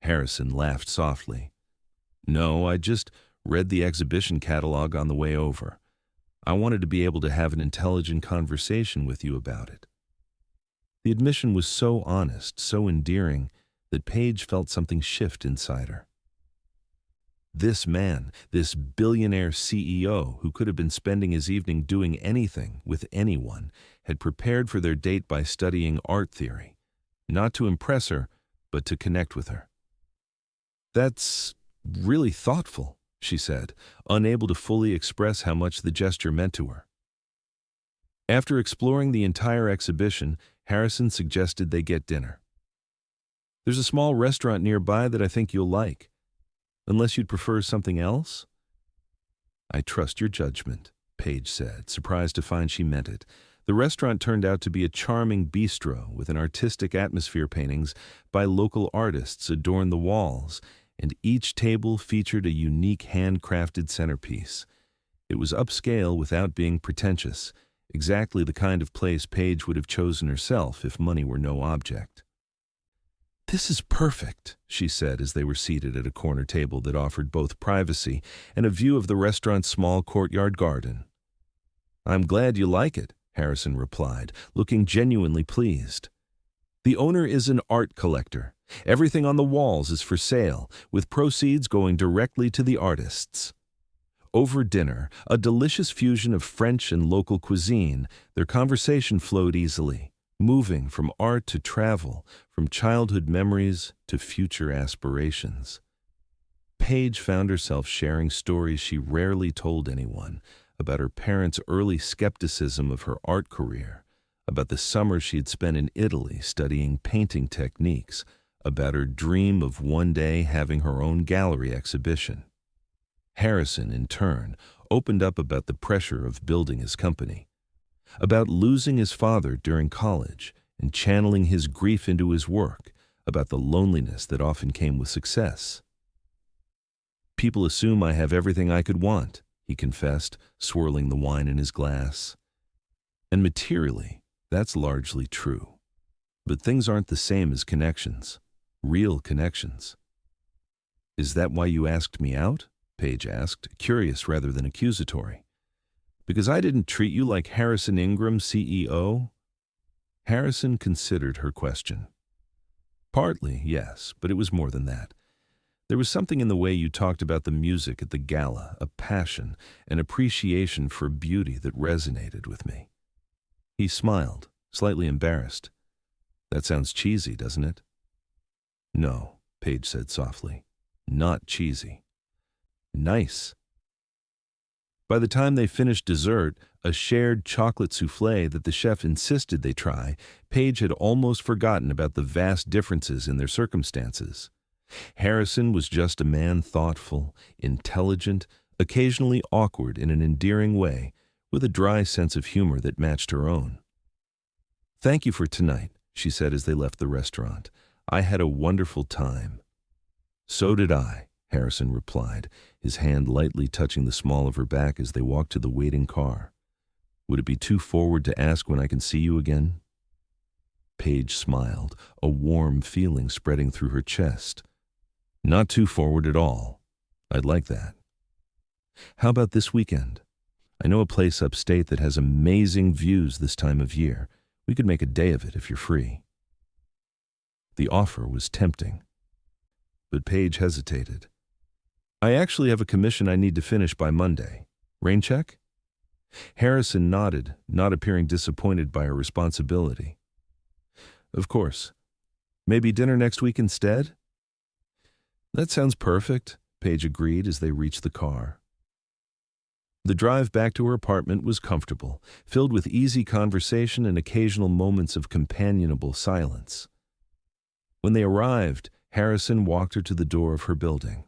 [SPEAKER 1] Harrison laughed softly. No, I just read the exhibition catalog on the way over. I wanted to be able to have an intelligent conversation with you about it. The admission was so honest, so endearing, that Paige felt something shift inside her. This man, this billionaire CEO who could have been spending his evening doing anything with anyone, had prepared for their date by studying art theory, not to impress her, but to connect with her. That's really thoughtful, she said, unable to fully express how much the gesture meant to her. After exploring the entire exhibition, Harrison suggested they get dinner. There's a small restaurant nearby that I think you'll like. Unless you'd prefer something else? I trust your judgment, Paige said, surprised to find she meant it. The restaurant turned out to be a charming bistro with an artistic atmosphere. Paintings by local artists adorned the walls, and each table featured a unique handcrafted centerpiece. It was upscale without being pretentious, exactly the kind of place Paige would have chosen herself if money were no object. "This is perfect," she said as they were seated at a corner table that offered both privacy and a view of the restaurant's small courtyard garden. "I'm glad you like it," Harrison replied, looking genuinely pleased. "The owner is an art collector. Everything on the walls is for sale, with proceeds going directly to the artists." Over dinner, a delicious fusion of French and local cuisine, their conversation flowed easily, moving from art to travel, from childhood memories to future aspirations. Paige found herself sharing stories she rarely told anyone, about her parents' early skepticism of her art career, about the summer she had spent in Italy studying painting techniques, about her dream of one day having her own gallery exhibition. Harrison, in turn, opened up about the pressure of building his company, about losing his father during college and channeling his grief into his work, about the loneliness that often came with success. "People assume I have everything I could want," he confessed, swirling the wine in his glass. "And materially, that's largely true. But things aren't the same as connections, real connections." "Is that why you asked me out?" Paige asked, curious rather than accusatory. "Because I didn't treat you like Harrison Ingram, CEO?" Harrison considered her question. "Partly, yes, but it was more than that. There was something in the way you talked about the music at the Gala, a passion, an appreciation for beauty that resonated with me." He smiled, slightly embarrassed. "That sounds cheesy, doesn't it?" "No," Paige said softly. "Not cheesy. Nice." By the time they finished dessert, a shared chocolate soufflé that the chef insisted they try, Paige had almost forgotten about the vast differences in their circumstances. Harrison was just a man thoughtful, intelligent, occasionally awkward in an endearing way, with a dry sense of humor that matched her own. "Thank you for tonight," she said as they left the restaurant. "I had a wonderful time." "So did I," Harrison replied, his hand lightly touching the small of her back as they walked to the waiting car. "Would it be too forward to ask when I can see you again?" Paige smiled, a warm feeling spreading through her chest. "Not too forward at all. I'd like that." "How about this weekend? I know a place upstate that has amazing views this time of year. We could make a day of it if you're free." The offer was tempting, but Paige hesitated. "I actually have a commission I need to finish by Monday. Rain check?" Harrison nodded, not appearing disappointed by her responsibility. "Of course. Maybe dinner next week instead?" "That sounds perfect," Paige agreed as they reached the car. The drive back to her apartment was comfortable, filled with easy conversation and occasional moments of companionable silence. When they arrived, Harrison walked her to the door of her building.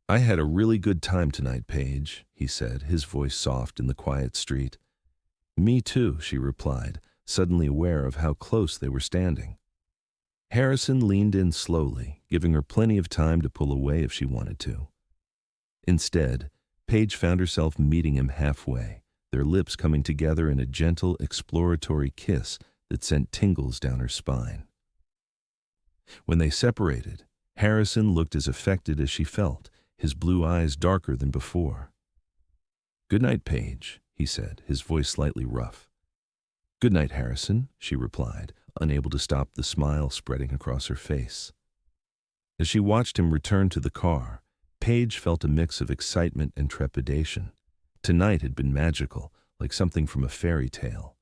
[SPEAKER 1] "I had a really good time tonight, Paige," he said, his voice soft in the quiet street. "Me too," she replied, suddenly aware of how close they were standing. Harrison leaned in slowly, giving her plenty of time to pull away if she wanted to. Instead, Paige found herself meeting him halfway, their lips coming together in a gentle, exploratory kiss that sent tingles down her spine. When they separated, Harrison looked as affected as she felt, his blue eyes darker than before. "Good night, Paige," he said, his voice slightly rough. "Good night, Harrison," she replied, unable to stop the smile spreading across her face. As she watched him return to the car, Paige felt a mix of excitement and trepidation. Tonight had been magical, like something from a fairy tale.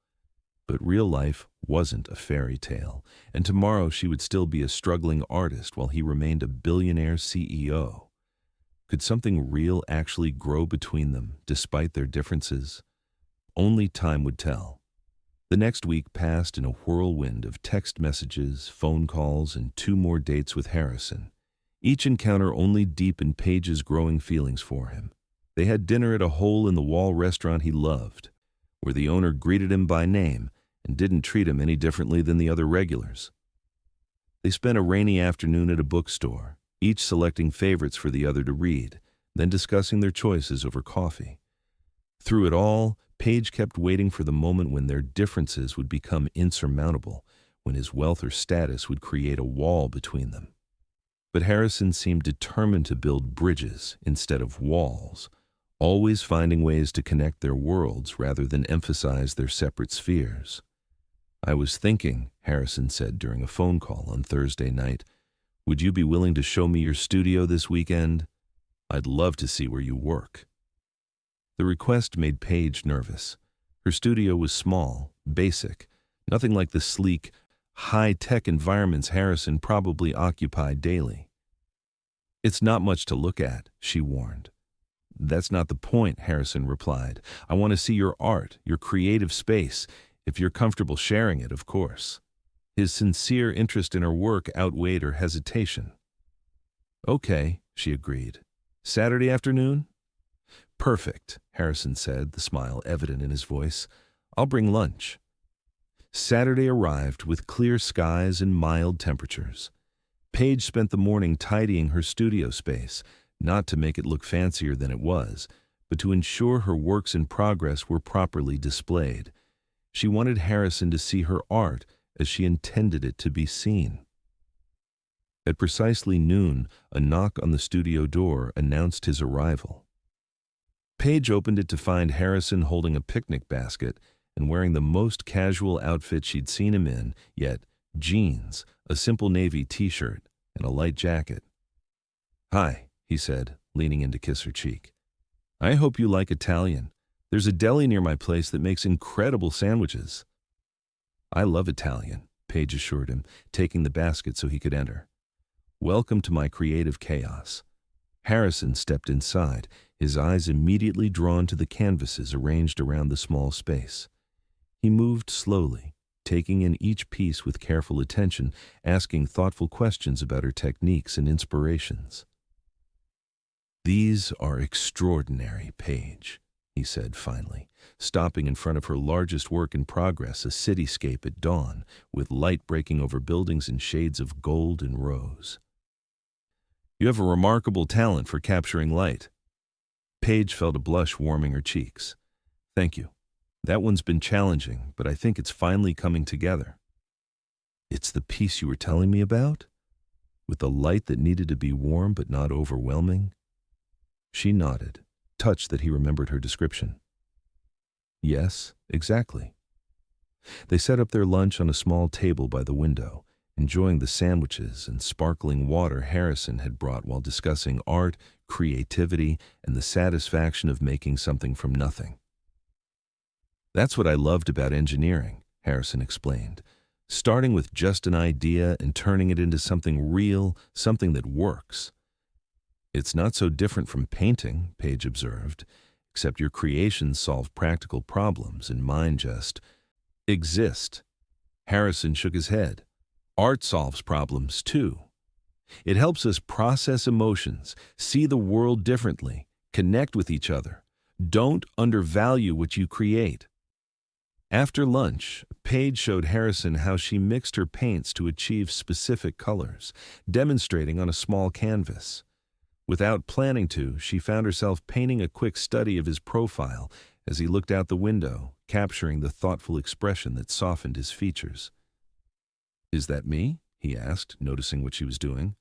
[SPEAKER 1] But real life wasn't a fairy tale, and tomorrow she would still be a struggling artist while he remained a billionaire CEO. Could something real actually grow between them, despite their differences? Only time would tell. The next week passed in a whirlwind of text messages, phone calls, and 2 more dates with Harrison. Each encounter only deepened Paige's growing feelings for him. They had dinner at a hole-in-the-wall restaurant he loved, where the owner greeted him by name and didn't treat him any differently than the other regulars. They spent a rainy afternoon at a bookstore, each selecting favorites for the other to read, then discussing their choices over coffee. Through it all, Paige kept waiting for the moment when their differences would become insurmountable, when his wealth or status would create a wall between them. But Harrison seemed determined to build bridges instead of walls, always finding ways to connect their worlds rather than emphasize their separate spheres. "I was thinking," Harrison said during a phone call on Thursday night, "would you be willing to show me your studio this weekend? I'd love to see where you work." The request made Paige nervous. Her studio was small, basic, nothing like the sleek, high-tech environments Harrison probably occupied daily. "It's not much to look at," she warned. "That's not the point," Harrison replied. "I want to see your art, your creative space, if you're comfortable sharing it, of course." His sincere interest in her work outweighed her hesitation. "Okay," she agreed. "Saturday afternoon?" "Perfect," Harrison said, the smile evident in his voice. "I'll bring lunch." Saturday arrived with clear skies and mild temperatures. Paige spent the morning tidying her studio space, not to make it look fancier than it was, but to ensure her works in progress were properly displayed. She wanted Harrison to see her art as she intended it to be seen. At precisely noon, a knock on the studio door announced his arrival. Paige opened it to find Harrison holding a picnic basket and wearing the most casual outfit she'd seen him in, yet jeans, a simple navy t-shirt, and a light jacket. "Hi," he said, leaning in to kiss her cheek. "I hope you like Italian. There's a deli near my place that makes incredible sandwiches." "I love Italian," Paige assured him, taking the basket so he could enter. "Welcome to my creative chaos." Harrison stepped inside, his eyes immediately drawn to the canvases arranged around the small space. He moved slowly, taking in each piece with careful attention, asking thoughtful questions about her techniques and inspirations. "These are extraordinary, Paige," he said finally, stopping in front of her largest work in progress, a cityscape at dawn, with light breaking over buildings in shades of gold and rose. "You have a remarkable talent for capturing light." Paige felt a blush warming her cheeks. "Thank you. That one's been challenging, but I think it's finally coming together." "It's the piece you were telling me about? With the light that needed to be warm but not overwhelming?" She nodded, touched that he remembered her description. "Yes, exactly." They set up their lunch on a small table by the window, enjoying the sandwiches and sparkling water Harrison had brought while discussing art, creativity, and the satisfaction of making something from nothing. "That's what I loved about engineering," Harrison explained. "Starting with just an idea and turning it into something real, something that works." "It's not so different from painting," Paige observed, "except your creations solve practical problems and mine just exist." Harrison shook his head. "Art solves problems, too. It helps us process emotions, see the world differently, connect with each other. Don't undervalue what you create." After lunch, Paige showed Harrison how she mixed her paints to achieve specific colors, demonstrating on a small canvas. Without planning to, she found herself painting a quick study of his profile as he looked out the window, capturing the thoughtful expression that softened his features. "Is that me?" he asked, noticing what she was doing.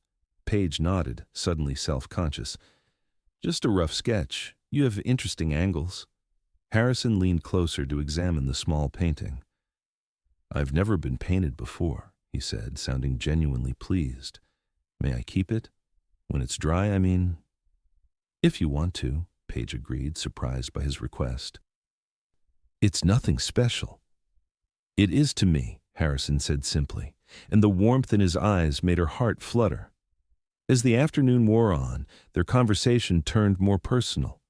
[SPEAKER 1] Paige nodded, suddenly self-conscious. "Just a rough sketch. You have interesting angles." Harrison leaned closer to examine the small painting. "I've never been painted before," he said, sounding genuinely pleased. "May I keep it? When it's dry, I mean." "If you want to," Paige agreed, surprised by his request. "It's nothing special." "It is to me," Harrison said simply, and the warmth in his eyes made her heart flutter. As the afternoon wore on, their conversation turned more personal.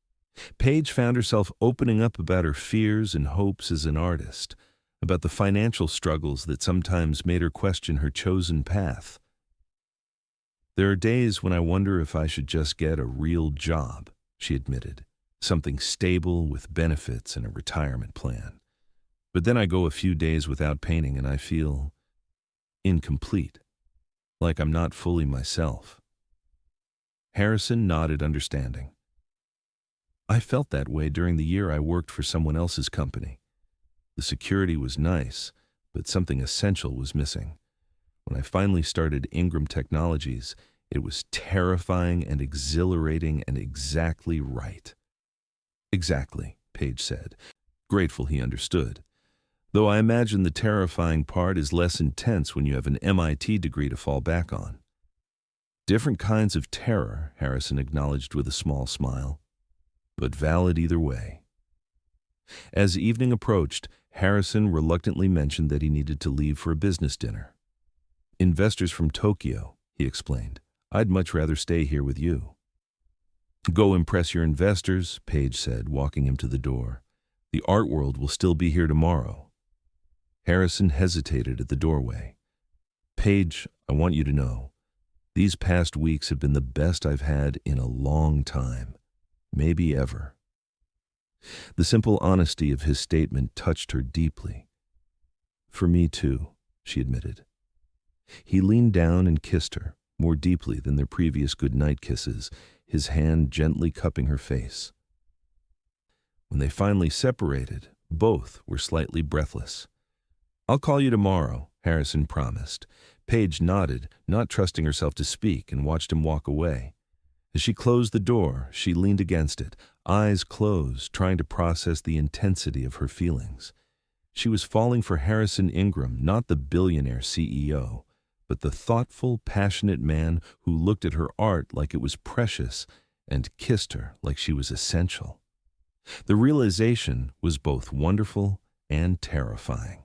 [SPEAKER 1] Paige found herself opening up about her fears and hopes as an artist, about the financial struggles that sometimes made her question her chosen path. "There are days when I wonder if I should just get a real job," she admitted, something stable with benefits and a retirement plan. But then I go a few days without painting and I feel incomplete, like I'm not fully myself. Harrison nodded, understanding. I felt that way during the year I worked for someone else's company. The security was nice, but something essential was missing. When I finally started Ingram Technologies, it was terrifying and exhilarating and exactly right. Exactly, Paige said, grateful he understood. Though I imagine the terrifying part is less intense when you have an MIT degree to fall back on. Different kinds of terror, Harrison acknowledged with a small smile, but valid either way. As evening approached, Harrison reluctantly mentioned that he needed to leave for a business dinner. Investors from Tokyo, he explained. I'd much rather stay here with you. Go impress your investors, Paige said, walking him to the door. The art world will still be here tomorrow. Harrison hesitated at the doorway. Paige, I want you to know, these past weeks have been the best I've had in a long time, maybe ever. The simple honesty of his statement touched her deeply. For me too, she admitted. He leaned down and kissed her, more deeply than their previous goodnight kisses, his hand gently cupping her face. When they finally separated, both were slightly breathless. I'll call you tomorrow, Harrison promised. Paige nodded, not trusting herself to speak, and watched him walk away. As she closed the door, she leaned against it, eyes closed, trying to process the intensity of her feelings. She was falling for Harrison Ingram, not the billionaire CEO, but the thoughtful, passionate man who looked at her art like it was precious and kissed her like she was essential. The realization was both wonderful and terrifying.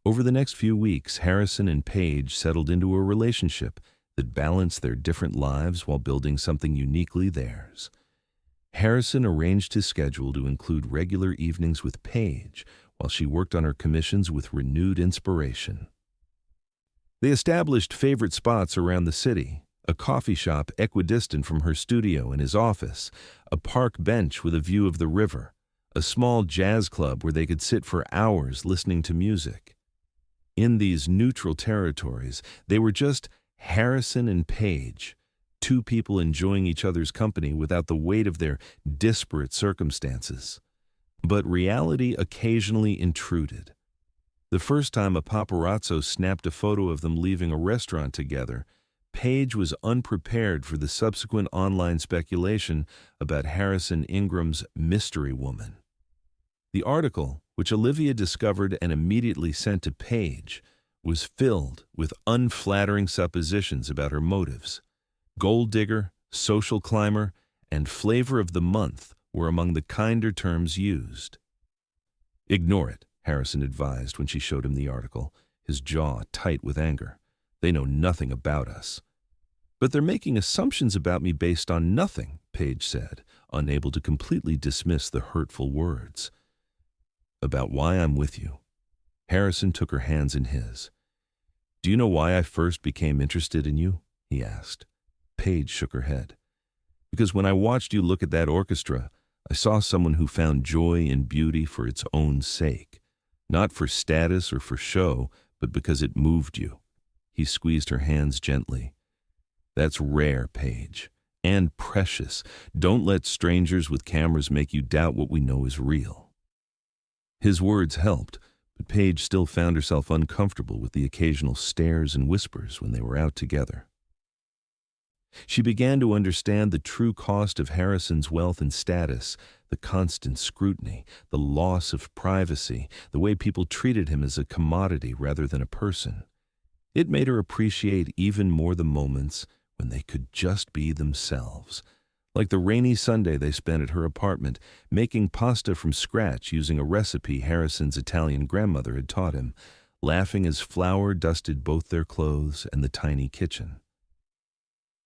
[SPEAKER 1] Over the next few weeks, Harrison and Paige settled into a relationship that balanced their different lives while building something uniquely theirs. Harrison arranged his schedule to include regular evenings with Paige while she worked on her commissions with renewed inspiration. They established favorite spots around the city, a coffee shop equidistant from her studio and his office, a park bench with a view of the river, a small jazz club where they could sit for hours listening to music. In these neutral territories, they were just Harrison and Paige, two people enjoying each other's company without the weight of their disparate circumstances. But reality occasionally intruded. The first time a paparazzo snapped a photo of them leaving a restaurant together, Paige was unprepared for the subsequent online speculation about Harrison Ingram's mystery woman. The article, which Olivia discovered and immediately sent to Paige, was filled with unflattering suppositions about her motives. Gold digger, social climber, and flavor of the month were among the kinder terms used. Ignore it, Harrison advised when she showed him the article, his jaw tight with anger. They know nothing about us. But they're making assumptions about me based on nothing, Paige said, unable to completely dismiss the hurtful words. About why I'm with you. Harrison took her hands in his. Do you know why I first became interested in you? He asked. Paige shook her head. Because when I watched you look at that orchestra, I saw someone who found joy in beauty for its own sake. Not for status or for show, but because it moved you. He squeezed her hands gently. That's rare, Paige, and precious. Don't let strangers with cameras make you doubt what we know is real. His words helped, but Paige still found herself uncomfortable with the occasional stares and whispers when they were out together. She began to understand the true cost of Harrison's wealth and status, the constant scrutiny, the loss of privacy, the way people treated him as a commodity rather than a person. It made her appreciate even more the moments when they could just be themselves, like the rainy Sunday they spent at her apartment, making pasta from scratch using a recipe Harrison's Italian grandmother had taught him, laughing as flour dusted both their clothes and the tiny kitchen.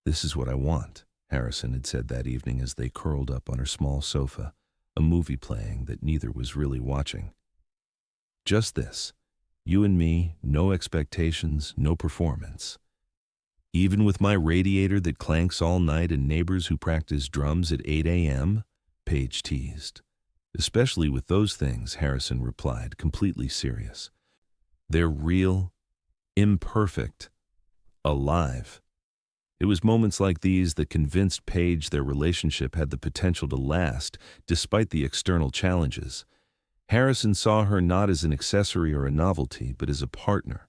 [SPEAKER 1] This is what I want, Harrison had said that evening as they curled up on her small sofa, a movie playing that neither was really watching. Just this, you and me, no expectations, no performance. Even with my radiator that clanks all night and neighbors who practice drums at 8 a.m., Paige teased. Especially with those things, Harrison replied, completely serious. They're real, imperfect, alive. It was moments like these that convinced Paige their relationship had the potential to last, despite the external challenges. Harrison saw her not as an accessory or a novelty, but as a partner,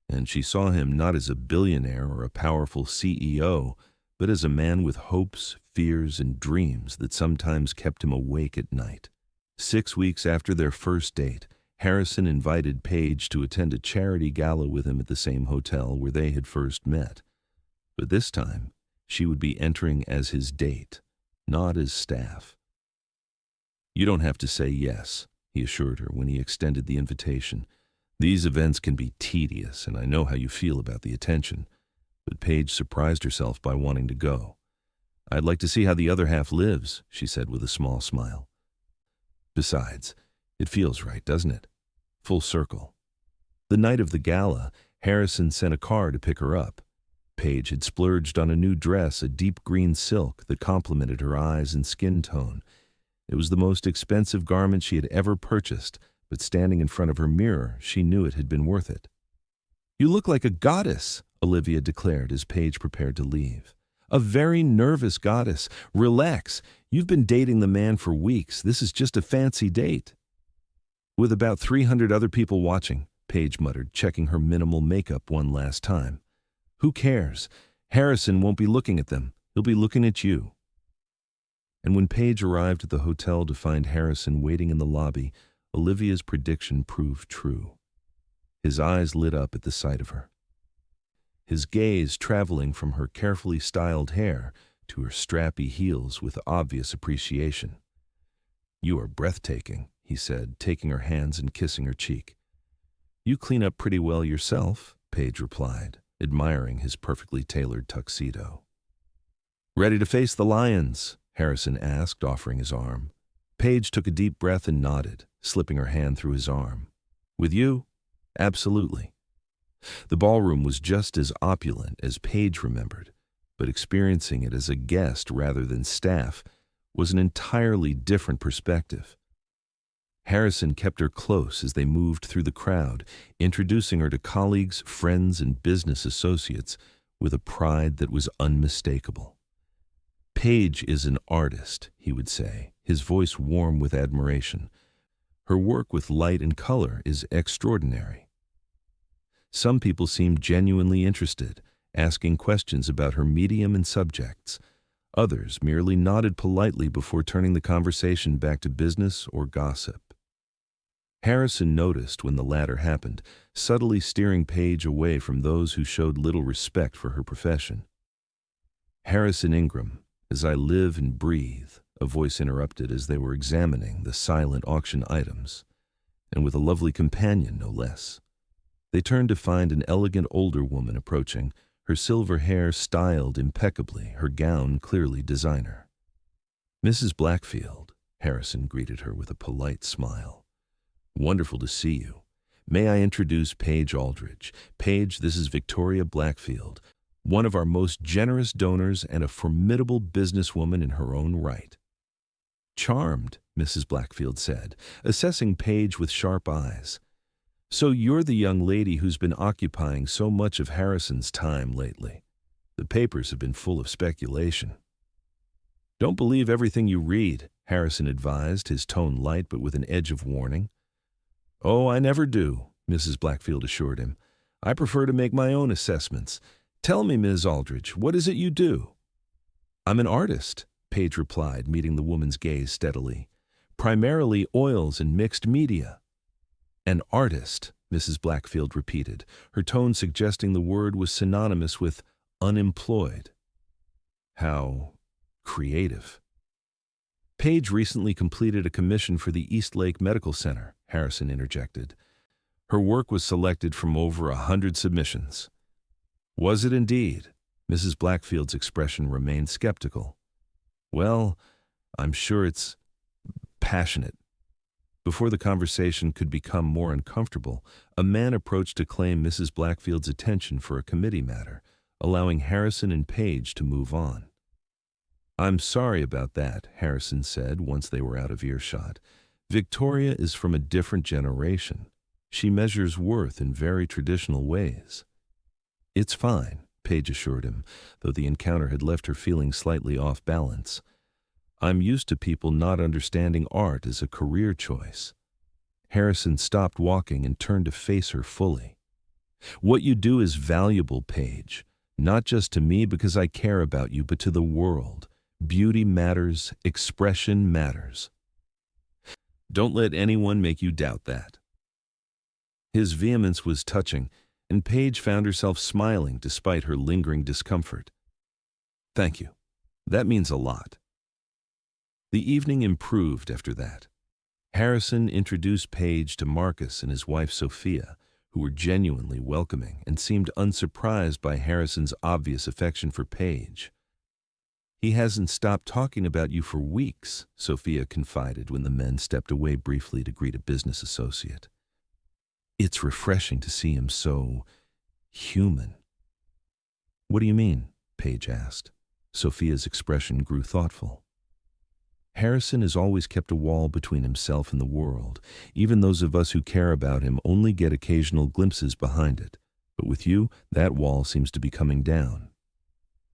[SPEAKER 1] and she saw him not as a billionaire or a powerful CEO, but as a man with hopes, fears, and dreams that sometimes kept him awake at night. 6 weeks after their first date, Harrison invited Paige to attend a charity gala with him at the same hotel where they had first met. But this time, she would be entering as his date, not as staff. "You don't have to say yes," he assured her when he extended the invitation. "These events can be tedious, and I know how you feel about the attention." But Paige surprised herself by wanting to go. "I'd like to see how the other half lives," she said with a small smile. "Besides, it feels right, doesn't it? Full circle." The night of the gala, Harrison sent a car to pick her up. Paige had splurged on a new dress, a deep green silk that complemented her eyes and skin tone. It was the most expensive garment she had ever purchased, but standing in front of her mirror, she knew it had been worth it. "You look like a goddess," Olivia declared as Paige prepared to leave. "A very nervous goddess. Relax. You've been dating the man for weeks. This is just a fancy date." "With about 300 other people watching," Paige muttered, checking her minimal makeup one last time. "Who cares? Harrison won't be looking at them. He'll be looking at you." And when Paige arrived at the hotel to find Harrison waiting in the lobby, Olivia's prediction proved true. His eyes lit up at the sight of her, his gaze traveling from her carefully styled hair to her strappy heels with obvious appreciation. "You are breathtaking," he said, taking her hands and kissing her cheek. "You clean up pretty well yourself," Paige replied, admiring his perfectly tailored tuxedo. "Ready to face the lions?" Harrison asked, offering his arm. Paige took a deep breath and nodded, slipping her hand through his arm. "With you? Absolutely." The ballroom was just as opulent as Paige remembered, but experiencing it as a guest rather than staff was an entirely different perspective. Harrison kept her close as they moved through the crowd, introducing her to colleagues, friends, and business associates with a pride that was unmistakable. "Paige is an artist," he would say, his voice warm with admiration. "Her work with light and color is extraordinary." Some people seemed genuinely interested, asking questions about her medium and subjects. Others merely nodded politely before turning the conversation back to business or gossip. Harrison noticed when the latter happened, subtly steering Paige away from those who showed little respect for her profession. "Harrison Ingram, as I live and breathe," a voice interrupted as they were examining the silent auction items, and with a lovely companion, no less. They turned to find an elegant older woman approaching, her silver hair styled impeccably, her gown clearly designer. "Mrs. Blackfield," Harrison greeted her with a polite smile. "Wonderful to see you. May I introduce Paige Aldridge? Paige, this is Victoria Blackfield, one of our most generous donors and a formidable businesswoman in her own right." "Charmed," Mrs. Blackfield said, assessing Paige with sharp eyes. "So you're the young lady who's been occupying so much of Harrison's time lately. The papers have been full of speculation." "Don't believe everything you read," Harrison advised, his tone light but with an edge of warning. "Oh, I never do," Mrs. Blackfield assured him. "I prefer to make my own assessments. Tell me, Ms. Aldridge, what is it you do?" "I'm an artist," Paige replied, meeting the woman's gaze steadily. "Primarily oils and mixed media." "An artist," Mrs. Blackfield repeated, her tone suggesting the word was synonymous with unemployed. "How creative." "Paige recently completed a commission for the Eastlake Medical Center," Harrison interjected. "Her work was selected from over 100 submissions." "Was it indeed?" Mrs. Blackfield's expression remained skeptical. "Well, I'm sure it's passionate." Before the conversation could become more uncomfortable, a man approached to claim Mrs. Blackfield's attention for a committee matter, allowing Harrison and Paige to move on. "I'm sorry about that," Harrison said once they were out of earshot. "Victoria is from a different generation. She measures worth in very traditional ways." "It's fine," Paige assured him, though the encounter had left her feeling slightly off balance. "I'm used to people not understanding art as a career choice." Harrison stopped walking and turned to face her fully. "What you do is valuable, Paige, not just to me because I care about you, but to the world. Beauty matters, expression matters. Don't let anyone make you doubt that." His vehemence was touching, and Paige found herself smiling despite her lingering discomfort. "Thank you. That means a lot." The evening improved after that. Harrison introduced Paige to Marcus and his wife Sophia, who were genuinely welcoming and seemed unsurprised by Harrison's obvious affection for Paige. "He hasn't stopped talking about you for weeks," Sophia confided when the men stepped away briefly to greet a business associate. "It's refreshing to see him so human." "What do you mean?" Paige asked. Sophia's expression grew thoughtful. "Harrison has always kept a wall between himself and the world. Even those of us who care about him only get occasional glimpses behind it. But with you, that wall seems to be coming down."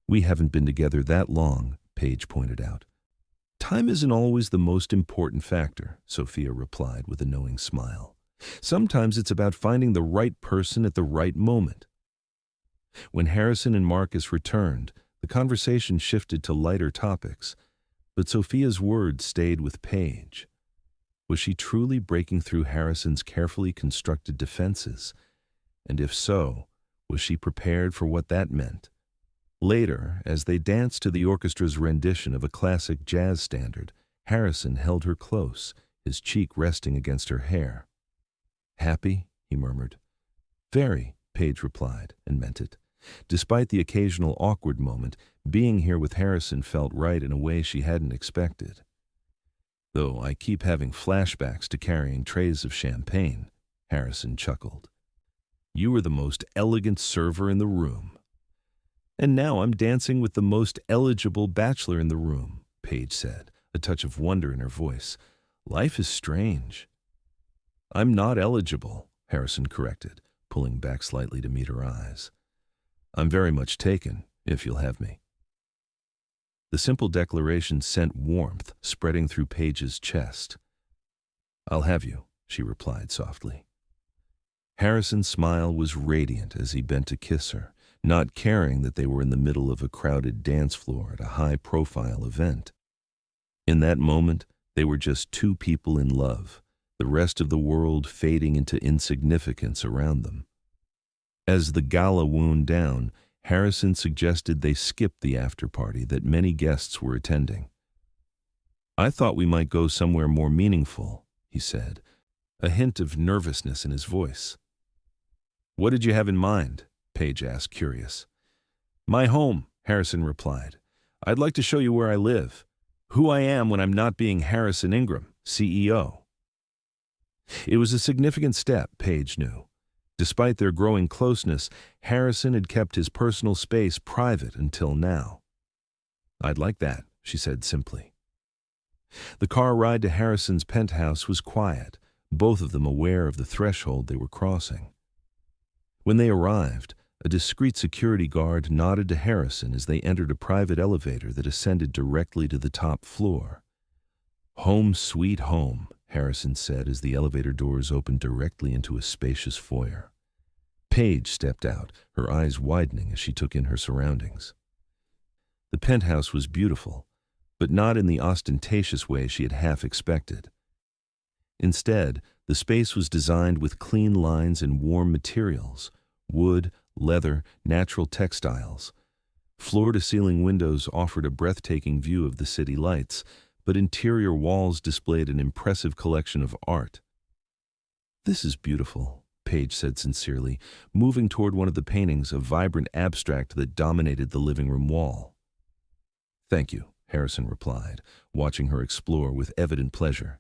[SPEAKER 1] "We haven't been together that long," Paige pointed out. "Time isn't always the most important factor," Sophia replied with a knowing smile. "Sometimes it's about finding the right person at the right moment." When Harrison and Marcus returned, the conversation shifted to lighter topics, but Sophia's words stayed with Paige. Was she truly breaking through Harrison's carefully constructed defenses? And if so, was she prepared for what that meant? Later, as they danced to the orchestra's rendition of a classic jazz standard, Harrison held her close, his cheek resting against her hair. "Happy?" he murmured. "Very," Paige replied, and meant it. Despite the occasional awkward moment, being here with Harrison felt right in a way she hadn't expected. "Though I keep having flashbacks to carrying trays of champagne," Harrison chuckled. "You were the most elegant server in the room." "And now I'm dancing with the most eligible bachelor in the room," Paige said, a touch of wonder in her voice. "Life is strange." "I'm not eligible," Harrison corrected, pulling back slightly to meet her eyes. "I'm very much taken, if you'll have me." The simple declaration sent warmth spreading through Paige's chest. "I'll have you," she replied softly. Harrison's smile was radiant as he bent to kiss her, not caring that they were in the middle of a crowded dance floor at a high-profile event. In that moment, they were just two people in love, the rest of the world fading into insignificance around them. As the gala wound down, Harrison suggested they skip the after-party that many guests were attending. "I thought we might go somewhere more meaningful," he said, a hint of nervousness in his voice. "What did you have in mind?" Paige asked, curious. "My home," Harrison replied. "I'd like to show you where I live, who I am when I'm not being Harrison Ingram, CEO." It was a significant step, Paige knew. Despite their growing closeness, Harrison had kept his personal space private until now. "I'd like that," she said simply. The car ride to Harrison's penthouse was quiet, both of them aware of the threshold they were crossing. When they arrived, a discreet security guard nodded to Harrison as they entered a private elevator that ascended directly to the top floor. "Home sweet home," Harrison said as the elevator doors opened directly into a spacious foyer. Paige stepped out, her eyes widening as she took in her surroundings. The penthouse was beautiful, but not in the ostentatious way she had half expected. Instead, the space was designed with clean lines and warm materials: wood, leather, natural textiles. Floor-to-ceiling windows offered a breathtaking view of the city lights, but interior walls displayed an impressive collection of art. "This is beautiful," Paige said sincerely, moving toward one of the paintings, a vibrant abstract that dominated the living room wall. "Thank you," Harrison replied, watching her explore with evident pleasure.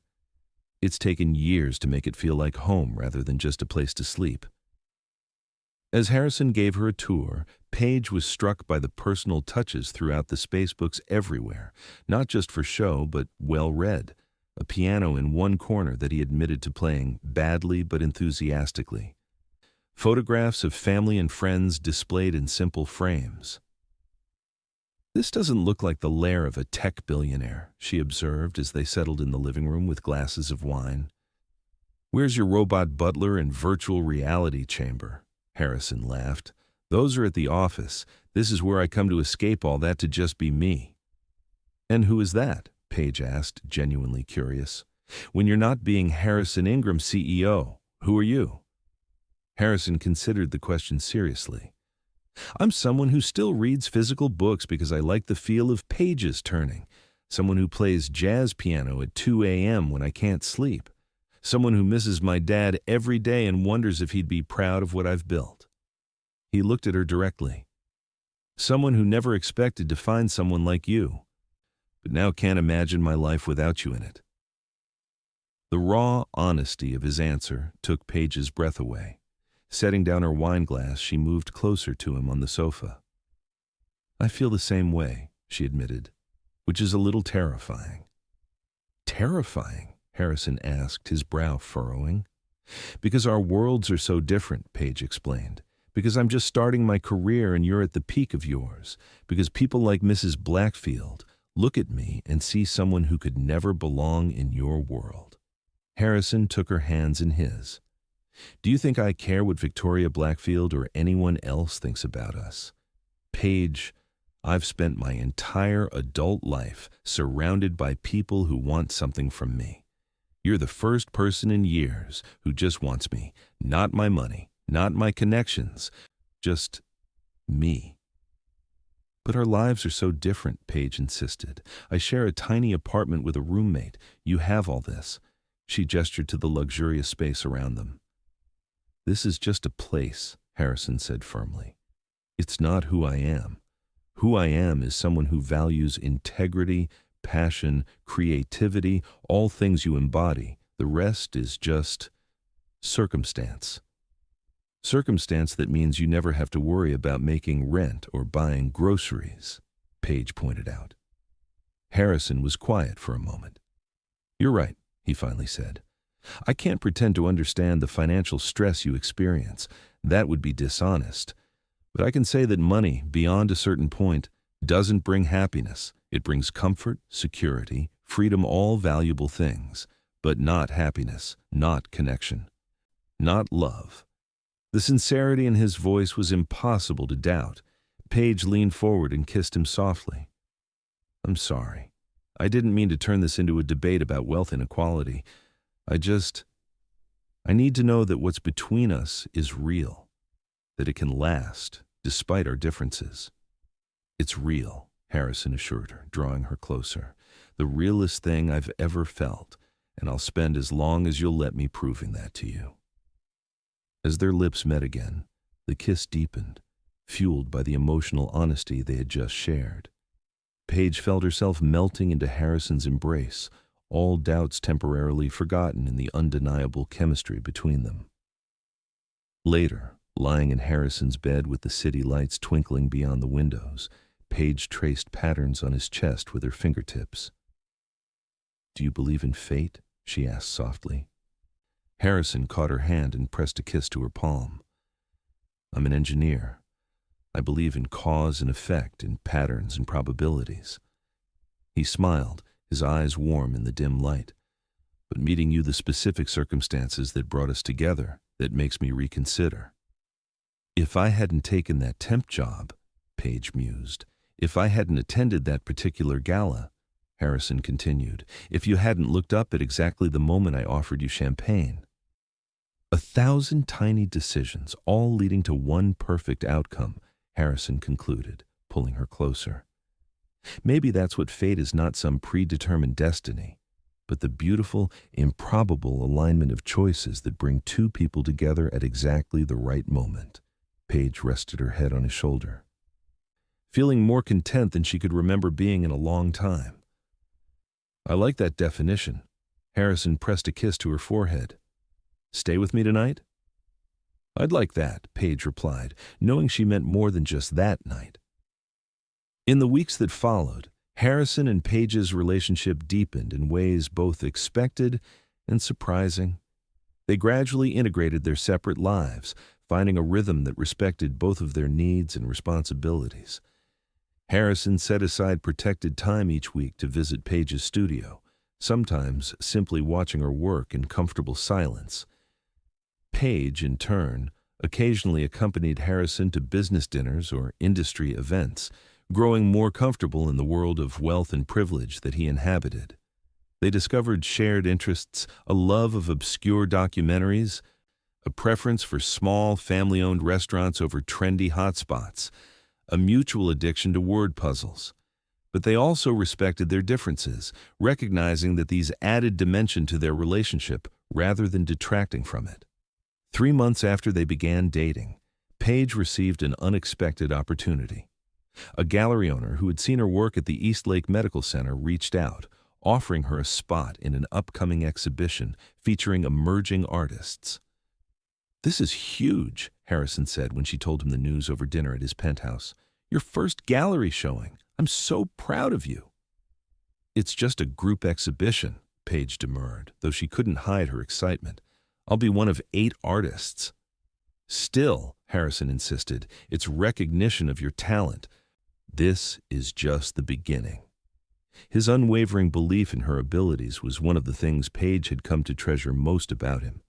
[SPEAKER 1] "It's taken years to make it feel like home rather than just a place to sleep." As Harrison gave her a tour, Paige was struck by the personal touches throughout the spacebooks everywhere, not just for show, but well-read. A piano in one corner that he admitted to playing badly but enthusiastically. Photographs of family and friends displayed in simple frames. "This doesn't look like the lair of a tech billionaire," she observed as they settled in the living room with glasses of wine. "Where's your robot butler and virtual reality chamber?" Harrison laughed. "Those are at the office. This is where I come to escape all that to just be me." "And who is that?" Paige asked, genuinely curious. "When you're not being Harrison Ingram, CEO, who are you?" Harrison considered the question seriously. "I'm someone who still reads physical books because I like the feel of pages turning. Someone who plays jazz piano at 2 a.m. when I can't sleep. Someone who misses my dad every day and wonders if he'd be proud of what I've built." He looked at her directly. "Someone who never expected to find someone like you, but now can't imagine my life without you in it." The raw honesty of his answer took Paige's breath away. Setting down her wine glass, she moved closer to him on the sofa. "I feel the same way," she admitted, "which is a little terrifying." "Terrifying?" Harrison asked, his brow furrowing. "Because our worlds are so different," Paige explained. "Because I'm just starting my career and you're at the peak of yours. Because people like Mrs. Blackfield look at me and see someone who could never belong in your world." Harrison took her hands in his. "Do you think I care what Victoria Blackfield or anyone else thinks about us? Paige, I've spent my entire adult life surrounded by people who want something from me. You're the first person in years who just wants me, not my money, not my connections, just me." "But our lives are so different," Paige insisted. "I share a tiny apartment with a roommate. You have all this." She gestured to the luxurious space around them. "This is just a place," Harrison said firmly. "It's not who I am. Who I am is someone who values integrity, passion, creativity, all things you embody. The rest is just circumstance. Circumstance that means you never have to worry about making rent or buying groceries," Paige pointed out. Harrison was quiet for a moment. "You're right," he finally said. "I can't pretend to understand the financial stress you experience. That would be dishonest. But I can say that money, beyond a certain point, doesn't bring happiness. It brings comfort, security, freedom, all valuable things, but not happiness, not connection, not love." The sincerity in his voice was impossible to doubt. Paige leaned forward and kissed him softly. "I'm sorry. I didn't mean to turn this into a debate about wealth inequality. I need to know that what's between us is real, that it can last despite our differences." "It's real," Harrison assured her, drawing her closer. "The realest thing I've ever felt, and I'll spend as long as you'll let me proving that to you." As their lips met again, the kiss deepened, fueled by the emotional honesty they had just shared. Paige felt herself melting into Harrison's embrace, all doubts temporarily forgotten in the undeniable chemistry between them. Later, lying in Harrison's bed with the city lights twinkling beyond the windows, Paige traced patterns on his chest with her fingertips. "Do you believe in fate?" she asked softly. Harrison caught her hand and pressed a kiss to her palm. "I'm an engineer. I believe in cause and effect, in patterns and probabilities." He smiled, his eyes warm in the dim light. "But meeting you, the specific circumstances that brought us together, that makes me reconsider." "If I hadn't taken that temp job," Paige mused, "if I hadn't attended that particular gala," Harrison continued, "if you hadn't looked up at exactly the moment I offered you champagne." 1,000 tiny decisions, all leading to one perfect outcome, Harrison concluded, pulling her closer. Maybe that's what fate is, not some predetermined destiny, but the beautiful, improbable alignment of choices that bring two people together at exactly the right moment. Paige rested her head on his shoulder, feeling more content than she could remember being in a long time. "I like that definition." Harrison pressed a kiss to her forehead. "Stay with me tonight?" I'd like that, Paige replied, knowing she meant more than just that night. In the weeks that followed, Harrison and Paige's relationship deepened in ways both expected and surprising. They gradually integrated their separate lives, finding a rhythm that respected both of their needs and responsibilities. Harrison set aside protected time each week to visit Paige's studio, sometimes simply watching her work in comfortable silence. Paige, in turn, occasionally accompanied Harrison to business dinners or industry events, growing more comfortable in the world of wealth and privilege that he inhabited. They discovered shared interests, a love of obscure documentaries, a preference for small, family-owned restaurants over trendy hotspots, a mutual addiction to word puzzles. But they also respected their differences, recognizing that these added dimension to their relationship rather than detracting from it. 3 months after they began dating, Paige received an unexpected opportunity. A gallery owner who had seen her work at the Eastlake Medical Center reached out, offering her a spot in an upcoming exhibition featuring emerging artists. "This is huge," Harrison said when she told him the news over dinner at his penthouse. "Your first gallery showing. I'm so proud of you." "It's just a group exhibition," Paige demurred, though she couldn't hide her excitement. "I'll be one of 8 artists." "Still," Harrison insisted, "it's recognition of your talent. This is just the beginning." His unwavering belief in her abilities was one of the things Paige had come to treasure most about him.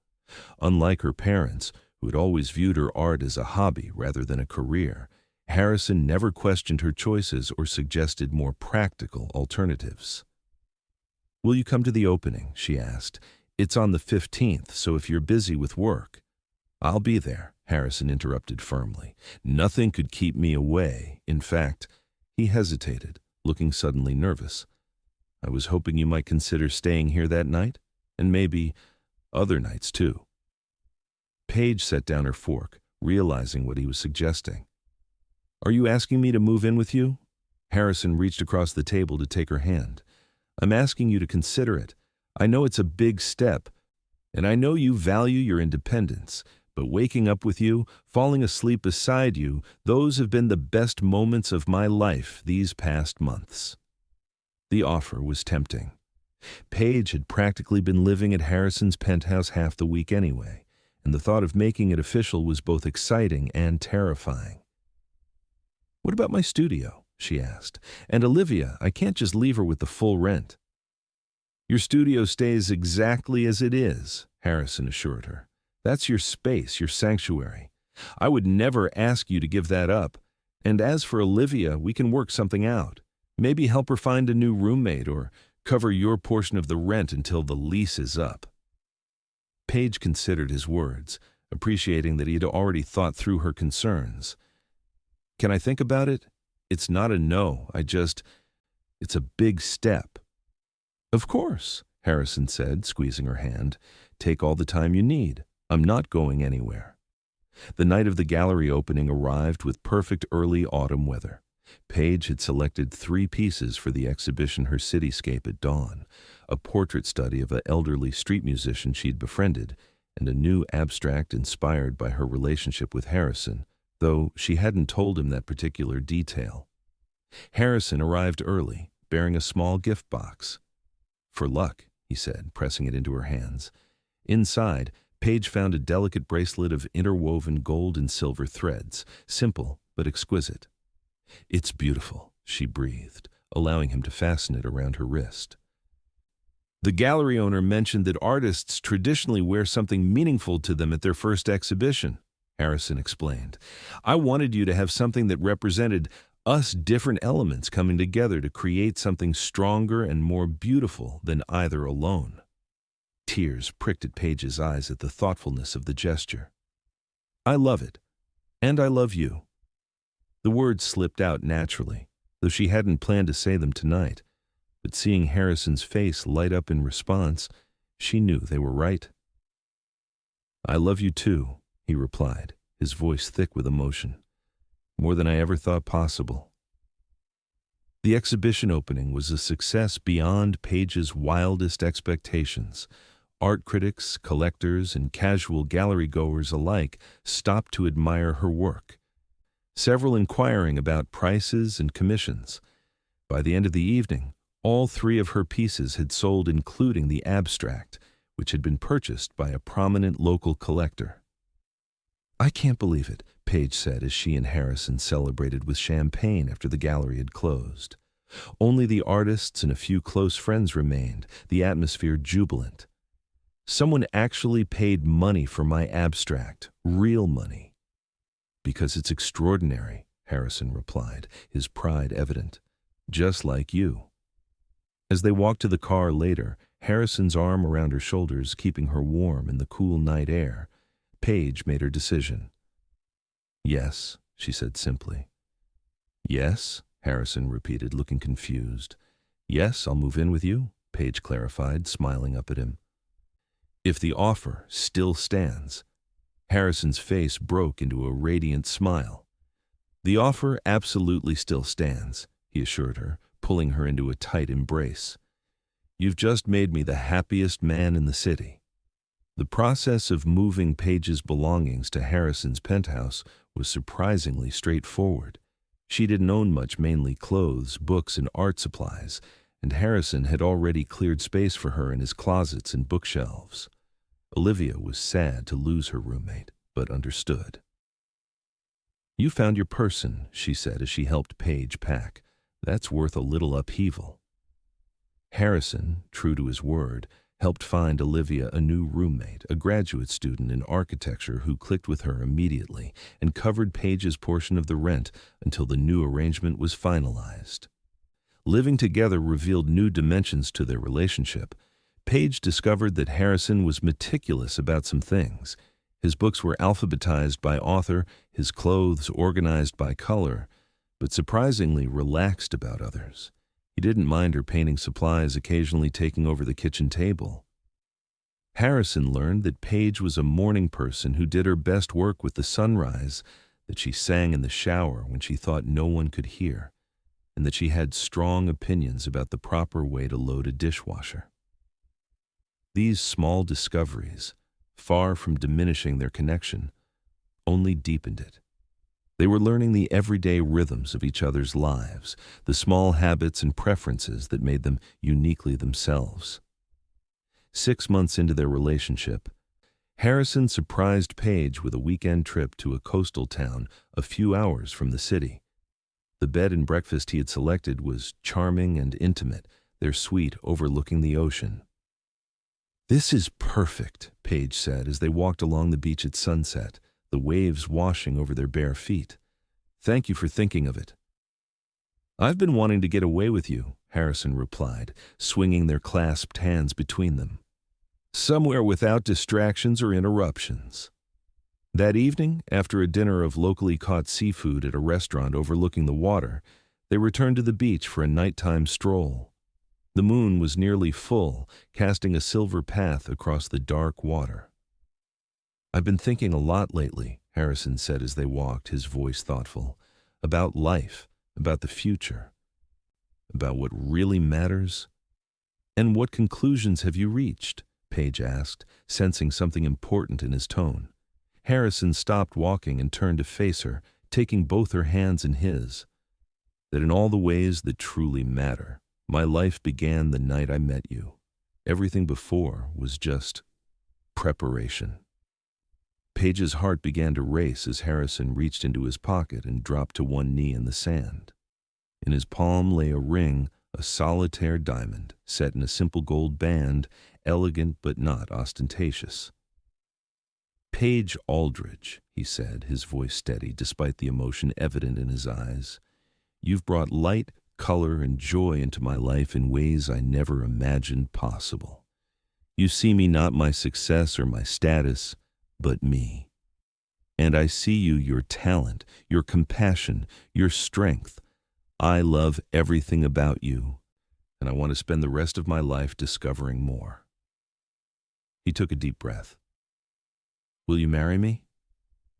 [SPEAKER 1] Unlike her parents, who had always viewed her art as a hobby rather than a career, Harrison never questioned her choices or suggested more practical alternatives. "Will you come to the opening?" she asked. "It's on the 15th, so if you're busy with work." "I'll be there," Harrison interrupted firmly. "Nothing could keep me away. In fact," he hesitated, looking suddenly nervous. "I was hoping you might consider staying here that night, and maybe other nights too." Paige set down her fork, realizing what he was suggesting. "Are you asking me to move in with you?" Harrison reached across the table to take her hand. "I'm asking you to consider it. I know it's a big step, and I know you value your independence, but waking up with you, falling asleep beside you, those have been the best moments of my life these past months." The offer was tempting. Paige had practically been living at Harrison's penthouse half the week anyway, and the thought of making it official was both exciting and terrifying. "What about my studio?" she asked. "And Olivia, I can't just leave her with the full rent." "Your studio stays exactly as it is," Harrison assured her. "That's your space, your sanctuary. I would never ask you to give that up. And as for Olivia, we can work something out. Maybe help her find a new roommate or cover your portion of the rent until the lease is up." Paige considered his words, appreciating that he had already thought through her concerns. "Can I think about it? It's not a no, it's a big step." "Of course," Harrison said, squeezing her hand. "Take all the time you need. I'm not going anywhere." The night of the gallery opening arrived with perfect early autumn weather. Paige had selected 3 pieces for the exhibition Her Cityscape at Dawn, a portrait study of an elderly street musician she'd befriended, and a new abstract inspired by her relationship with Harrison, though she hadn't told him that particular detail. Harrison arrived early, bearing a small gift box. "For luck," he said, pressing it into her hands. Inside, Paige found a delicate bracelet of interwoven gold and silver threads, simple but exquisite. "It's beautiful," she breathed, allowing him to fasten it around her wrist. "The gallery owner mentioned that artists traditionally wear something meaningful to them at their first exhibition," Harrison explained. "I wanted you to have something that represented us different elements coming together to create something stronger and more beautiful than either alone." Tears pricked at Paige's eyes at the thoughtfulness of the gesture. "I love it. And I love you." The words slipped out naturally, though she hadn't planned to say them tonight. But seeing Harrison's face light up in response, she knew they were right. "I love you too," he replied, his voice thick with emotion. "More than I ever thought possible." The exhibition opening was a success beyond Paige's wildest expectations. Art critics, collectors, and casual gallery-goers alike stopped to admire her work, several inquiring about prices and commissions. By the end of the evening, all three of her pieces had sold, including the abstract, which had been purchased by a prominent local collector. "I can't believe it," Paige said as she and Harrison celebrated with champagne after the gallery had closed. Only the artists and a few close friends remained, the atmosphere jubilant. "Someone actually paid money for my abstract, real money." "Because it's extraordinary," Harrison replied, his pride evident. "Just like you." As they walked to the car later, Harrison's arm around her shoulders keeping her warm in the cool night air, Paige made her decision. "Yes," she said simply. "Yes?" Harrison repeated, looking confused. "Yes, I'll move in with you," Paige clarified, smiling up at him. "If the offer still stands." Harrison's face broke into a radiant smile. "The offer absolutely still stands," he assured her, pulling her into a tight embrace. "You've just made me the happiest man in the city." The process of moving Paige's belongings to Harrison's penthouse was surprisingly straightforward. She didn't own much, mainly clothes, books, and art supplies, and Harrison had already cleared space for her in his closets and bookshelves. Olivia was sad to lose her roommate, but understood. "You found your person," she said as she helped Paige pack. "That's worth a little upheaval." Harrison, true to his word, helped find Olivia a new roommate, a graduate student in architecture who clicked with her immediately and covered Paige's portion of the rent until the new arrangement was finalized. Living together revealed new dimensions to their relationship. Paige discovered that Harrison was meticulous about some things. His books were alphabetized by author, his clothes organized by color, but surprisingly relaxed about others. He didn't mind her painting supplies occasionally taking over the kitchen table. Harrison learned that Paige was a morning person who did her best work with the sunrise, that she sang in the shower when she thought no one could hear, and that she had strong opinions about the proper way to load a dishwasher. These small discoveries, far from diminishing their connection, only deepened it. They were learning the everyday rhythms of each other's lives, the small habits and preferences that made them uniquely themselves. 6 months into their relationship, Harrison surprised Paige with a weekend trip to a coastal town a few hours from the city. The bed and breakfast he had selected was charming and intimate, their suite overlooking the ocean. "This is perfect," Paige said as they walked along the beach at sunset, the waves washing over their bare feet. "Thank you for thinking of it." "I've been wanting to get away with you," Harrison replied, swinging their clasped hands between them. "Somewhere without distractions or interruptions." That evening, after a dinner of locally caught seafood at a restaurant overlooking the water, they returned to the beach for a nighttime stroll. The moon was nearly full, casting a silver path across the dark water. "I've been thinking a lot lately," Harrison said as they walked, his voice thoughtful, "about life, about the future, about what really matters." "And what conclusions have you reached?" Paige asked, sensing something important in his tone. Harrison stopped walking and turned to face her, taking both her hands in his. "That in all the ways that truly matter, my life began the night I met you. Everything before was just preparation." Paige's heart began to race as Harrison reached into his pocket and dropped to one knee in the sand. In his palm lay a ring, a solitaire diamond, set in a simple gold band, elegant but not ostentatious. "Paige Aldridge," he said, his voice steady despite the emotion evident in his eyes. "You've brought light, color, and joy into my life in ways I never imagined possible. You see me not my success or my status, but me. And I see you, your talent, your compassion, your strength. I love everything about you, and I want to spend the rest of my life discovering more." He took a deep breath. "Will you marry me?"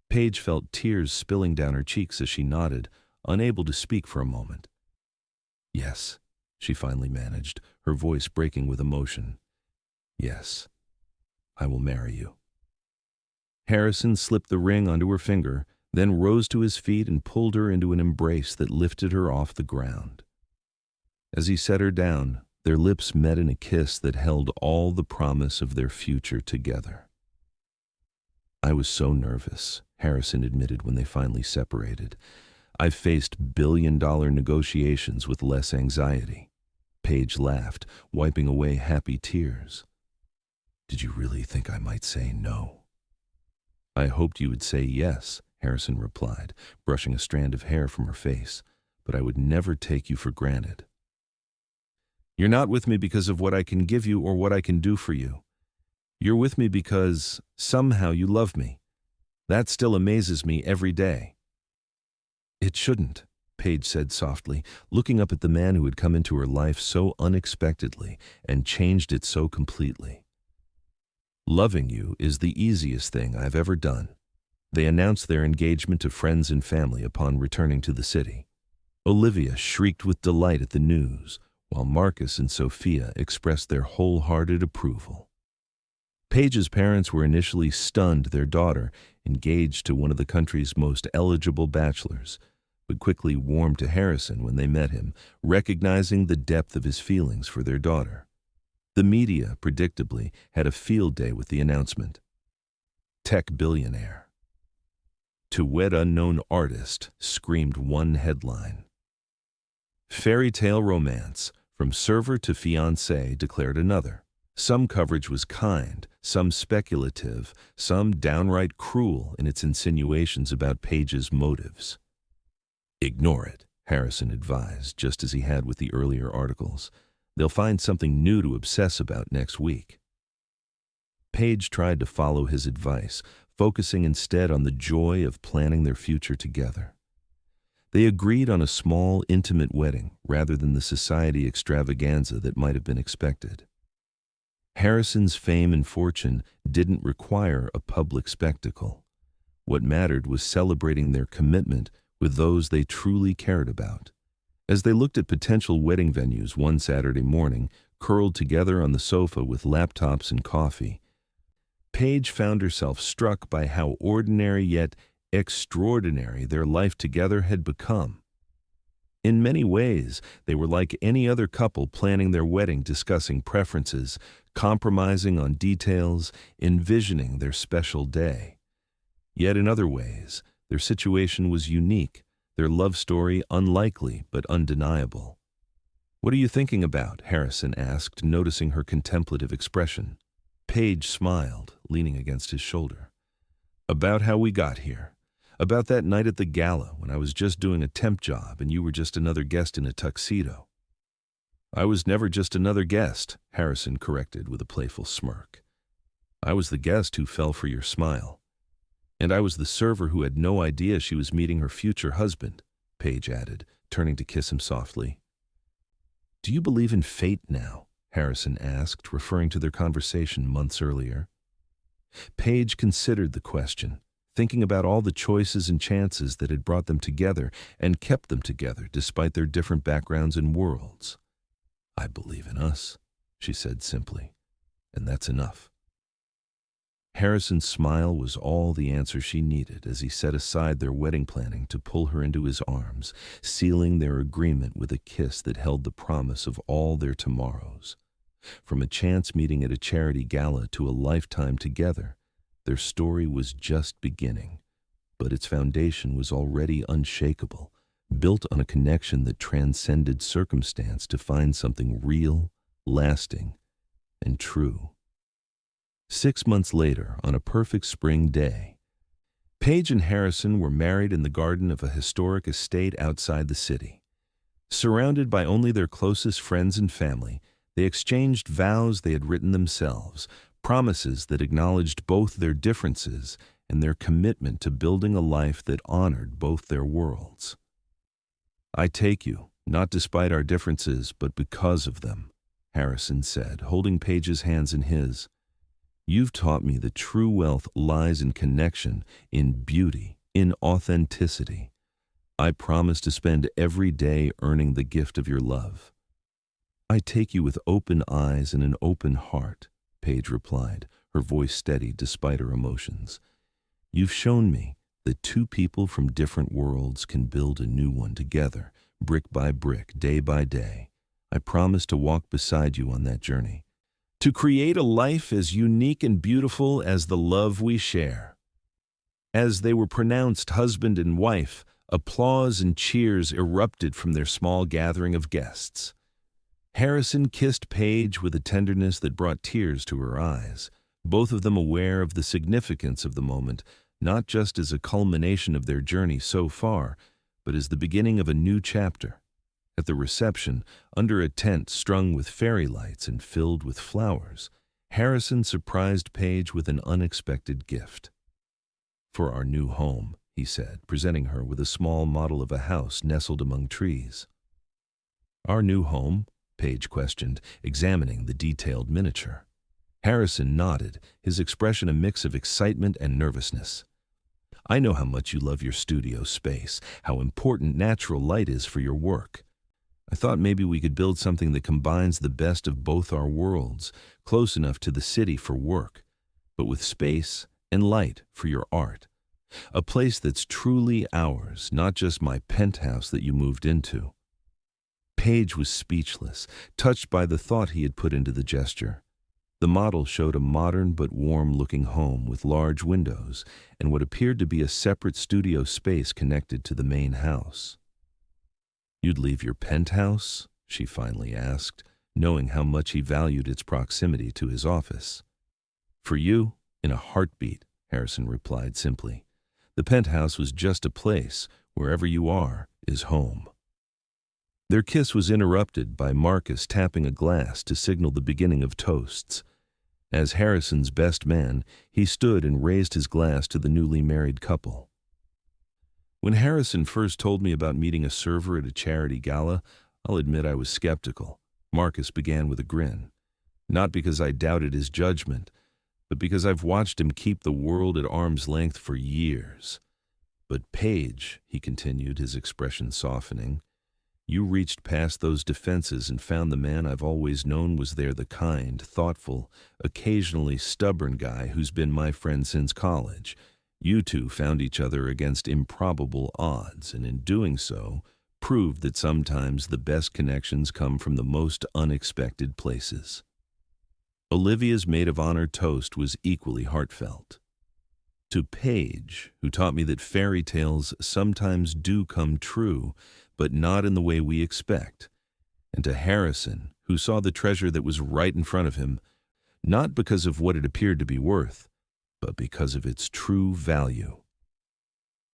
[SPEAKER 1] Paige felt tears spilling down her cheeks as she nodded, unable to speak for a moment. "Yes," she finally managed, her voice breaking with emotion. "Yes, I will marry you." Harrison slipped the ring onto her finger, then rose to his feet and pulled her into an embrace that lifted her off the ground. As he set her down, their lips met in a kiss that held all the promise of their future together. "I was so nervous," Harrison admitted when they finally separated. "I've faced billion-dollar negotiations with less anxiety." Paige laughed, wiping away happy tears. "Did you really think I might say no?" "I hoped you would say yes," Harrison replied, brushing a strand of hair from her face, "but I would never take you for granted." "You're not with me because of what I can give you or what I can do for you. You're with me because somehow you love me. That still amazes me every day." "It shouldn't," Paige said softly, looking up at the man who had come into her life so unexpectedly and changed it so completely. "Loving you is the easiest thing I've ever done." They announced their engagement to friends and family upon returning to the city. Olivia shrieked with delight at the news, while Marcus and Sophia expressed their wholehearted approval. Paige's parents were initially stunned their daughter, engaged to one of the country's most eligible bachelors, but quickly warmed to Harrison when they met him, recognizing the depth of his feelings for their daughter. The media, predictably, had a field day with the announcement. "Tech billionaire." "To wed unknown artist," screamed one headline. "Fairy tale romance, from server to fiancé," declared another. Some coverage was kind, some speculative, some downright cruel in its insinuations about Paige's motives. "Ignore it," Harrison advised, just as he had with the earlier articles. "They'll find something new to obsess about next week." Paige tried to follow his advice, focusing instead on the joy of planning their future together. They agreed on a small, intimate wedding rather than the society extravaganza that might have been expected. Harrison's fame and fortune didn't require a public spectacle. What mattered was celebrating their commitment with those they truly cared about. As they looked at potential wedding venues one Saturday morning, curled together on the sofa with laptops and coffee, Paige found herself struck by how ordinary yet extraordinary their life together had become. In many ways, they were like any other couple planning their wedding, discussing preferences, compromising on details, envisioning their special day. Yet in other ways, their situation was unique, their love story unlikely but undeniable. "What are you thinking about?" Harrison asked, noticing her contemplative expression. Paige smiled, leaning against his shoulder. "About how we got here. About that night at the Gala when I was just doing a temp job and you were just another guest in a tuxedo." "I was never just another guest," Harrison corrected with a playful smirk. "I was the guest who fell for your smile. And I was the server who had no idea she was meeting her future husband," Paige added, turning to kiss him softly. "Do you believe in fate now?" Harrison asked, referring to their conversation months earlier. Paige considered the question, thinking about all the choices and chances that had brought them together and kept them together despite their different backgrounds and worlds. "I believe in us," she said simply, "and that's enough." Harrison's smile was all the answer she needed as he set aside their wedding planning to pull her into his arms, sealing their agreement with a kiss that held the promise of all their tomorrows. From a chance meeting at a charity gala to a lifetime together, their story was just beginning, but its foundation was already unshakable, built on a connection that transcended circumstance to find something real, lasting, and true. 6 months later, on a perfect spring day, Paige and Harrison were married in the garden of a historic estate outside the city. Surrounded by only their closest friends and family, they exchanged vows they had written themselves, promises that acknowledged both their differences and their commitment to building a life that honored both their worlds. "I take you, not despite our differences, but because of them," Harrison said, holding Paige's hands in his. "You've taught me that true wealth lies in connection, in beauty, in authenticity. I promise to spend every day earning the gift of your love." "I take you with open eyes and an open heart," Paige replied, her voice steady despite her emotions. "You've shown me that two people from different worlds can build a new one together, brick by brick, day by day. I promise to walk beside you on that journey, to create a life as unique and beautiful as the love we share." As they were pronounced husband and wife, applause and cheers erupted from their small gathering of guests. Harrison kissed Paige with a tenderness that brought tears to her eyes, both of them aware of the significance of the moment, not just as a culmination of their journey so far, but as the beginning of a new chapter. At the reception, under a tent strung with fairy lights and filled with flowers, Harrison surprised Paige with an unexpected gift. "For our new home," he said, presenting her with a small model of a house nestled among trees. "Our new home?" Paige questioned, examining the detailed miniature. Harrison nodded, his expression a mix of excitement and nervousness. "I know how much you love your studio space, how important natural light is for your work. I thought maybe we could build something that combines the best of both our worlds, close enough to the city for work, but with space and light for your art. A place that's truly ours, not just my penthouse that you moved into." Paige was speechless, touched by the thought he had put into the gesture. The model showed a modern but warm-looking home with large windows and what appeared to be a separate studio space connected to the main house. "You'd leave your penthouse?" she finally asked, knowing how much he valued its proximity to his office. "For you, in a heartbeat," Harrison replied simply. "The penthouse was just a place. Wherever you are is home." Their kiss was interrupted by Marcus tapping a glass to signal the beginning of toasts. As Harrison's best man, he stood and raised his glass to the newly married couple. "When Harrison first told me about meeting a server at a charity gala, I'll admit I was skeptical," Marcus began with a grin. "Not because I doubted his judgment, but because I've watched him keep the world at arm's length for years. But Paige," he continued, his expression softening, "you reached past those defenses and found the man I've always known was there, the kind, thoughtful, occasionally stubborn guy who's been my friend since college. You two found each other against improbable odds, and in doing so, proved that sometimes the best connections come from the most unexpected places." Olivia's maid of honor toast was equally heartfelt. "To Paige, who taught me that fairy tales sometimes do come true, but not in the way we expect. And to Harrison, who saw the treasure that was right in front of him, not because of what it appeared to be worth, but because of its true value."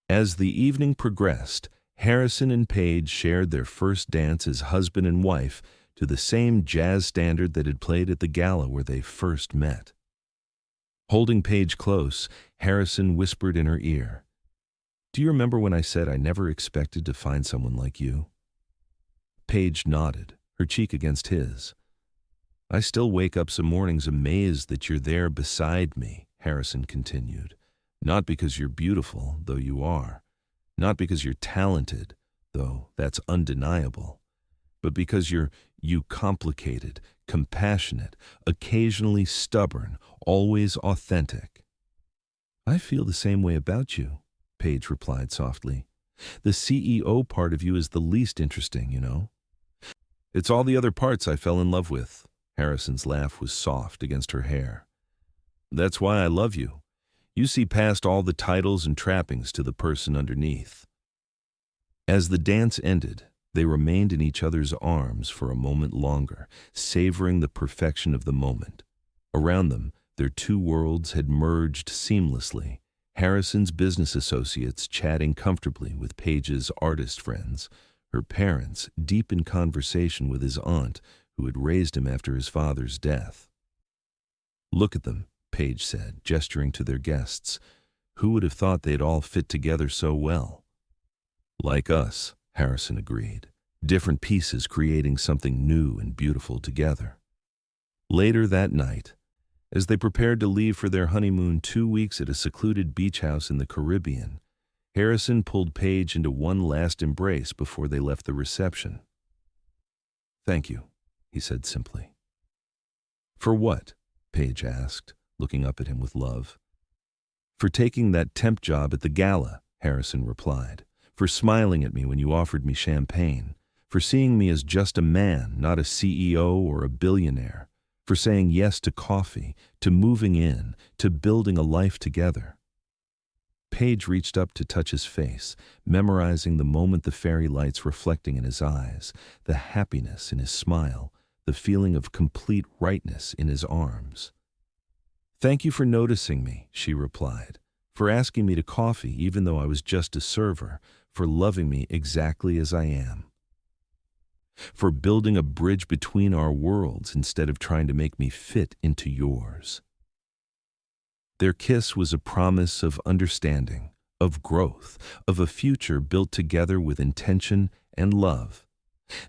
[SPEAKER 1] As the evening progressed, Harrison and Paige shared their first dance as husband and wife to the same jazz standard that had played at the gala where they first met. Holding Paige close, Harrison whispered in her ear, "Do you remember when I said I never expected to find someone like you?" Paige nodded, her cheek against his. "I still wake up some mornings amazed that you're there beside me," Harrison continued. "Not because you're beautiful, though you are. Not because you're talented, though that's undeniable. But because you're complicated, compassionate, occasionally stubborn, always authentic." "I feel the same way about you," Paige replied softly. "The CEO part of you is the least interesting, you know." "It's all the other parts I fell in love with." Harrison's laugh was soft against her hair. "That's why I love you. You see past all the titles and trappings to the person underneath." As the dance ended, they remained in each other's arms for a moment longer, savoring the perfection of the moment. Around them, their two worlds had merged seamlessly. Harrison's business associates chatting comfortably with Paige's artist friends, her parents deep in conversation with his aunt, who had raised him after his father's death. "Look at them," Paige said, gesturing to their guests. "Who would have thought they'd all fit together so well?" "Like us," Harrison agreed. "Different pieces creating something new and beautiful together." Later that night, as they prepared to leave for their honeymoon 2 weeks at a secluded beach house in the Caribbean, Harrison pulled Paige into one last embrace before they left the reception. "Thank you," he said simply. "For what?" Paige asked, looking up at him with love. "For taking that temp job at the Gala," Harrison replied. "For smiling at me when you offered me champagne. For seeing me as just a man, not a CEO or a billionaire. For saying yes to coffee, to moving in, to building a life together." Paige reached up to touch his face, memorizing the moment, the fairy lights reflecting in his eyes, the happiness in his smile, the feeling of complete rightness in his arms. "Thank you for noticing me," she replied, "for asking me to coffee even though I was just a server, for loving me exactly as I am. For building a bridge between our worlds instead of trying to make me fit into yours." Their kiss was a promise of understanding, of growth, of a future built together with intention and love.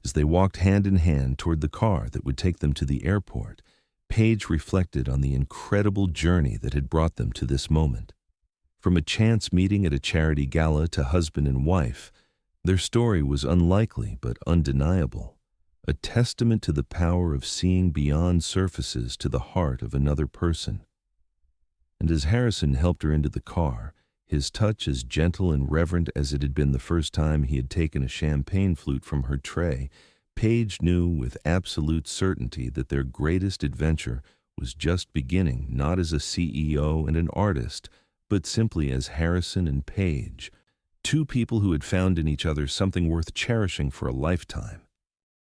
[SPEAKER 1] As they walked hand in hand toward the car that would take them to the airport, Paige reflected on the incredible journey that had brought them to this moment. From a chance meeting at a charity gala to husband and wife, their story was unlikely but undeniable, a testament to the power of seeing beyond surfaces to the heart of another person. And as Harrison helped her into the car, his touch as gentle and reverent as it had been the first time he had taken a champagne flute from her tray, Paige knew with absolute certainty that their greatest adventure was just beginning, not as a CEO and an artist, but simply as Harrison and Paige, two people who had found in each other something worth cherishing for a lifetime.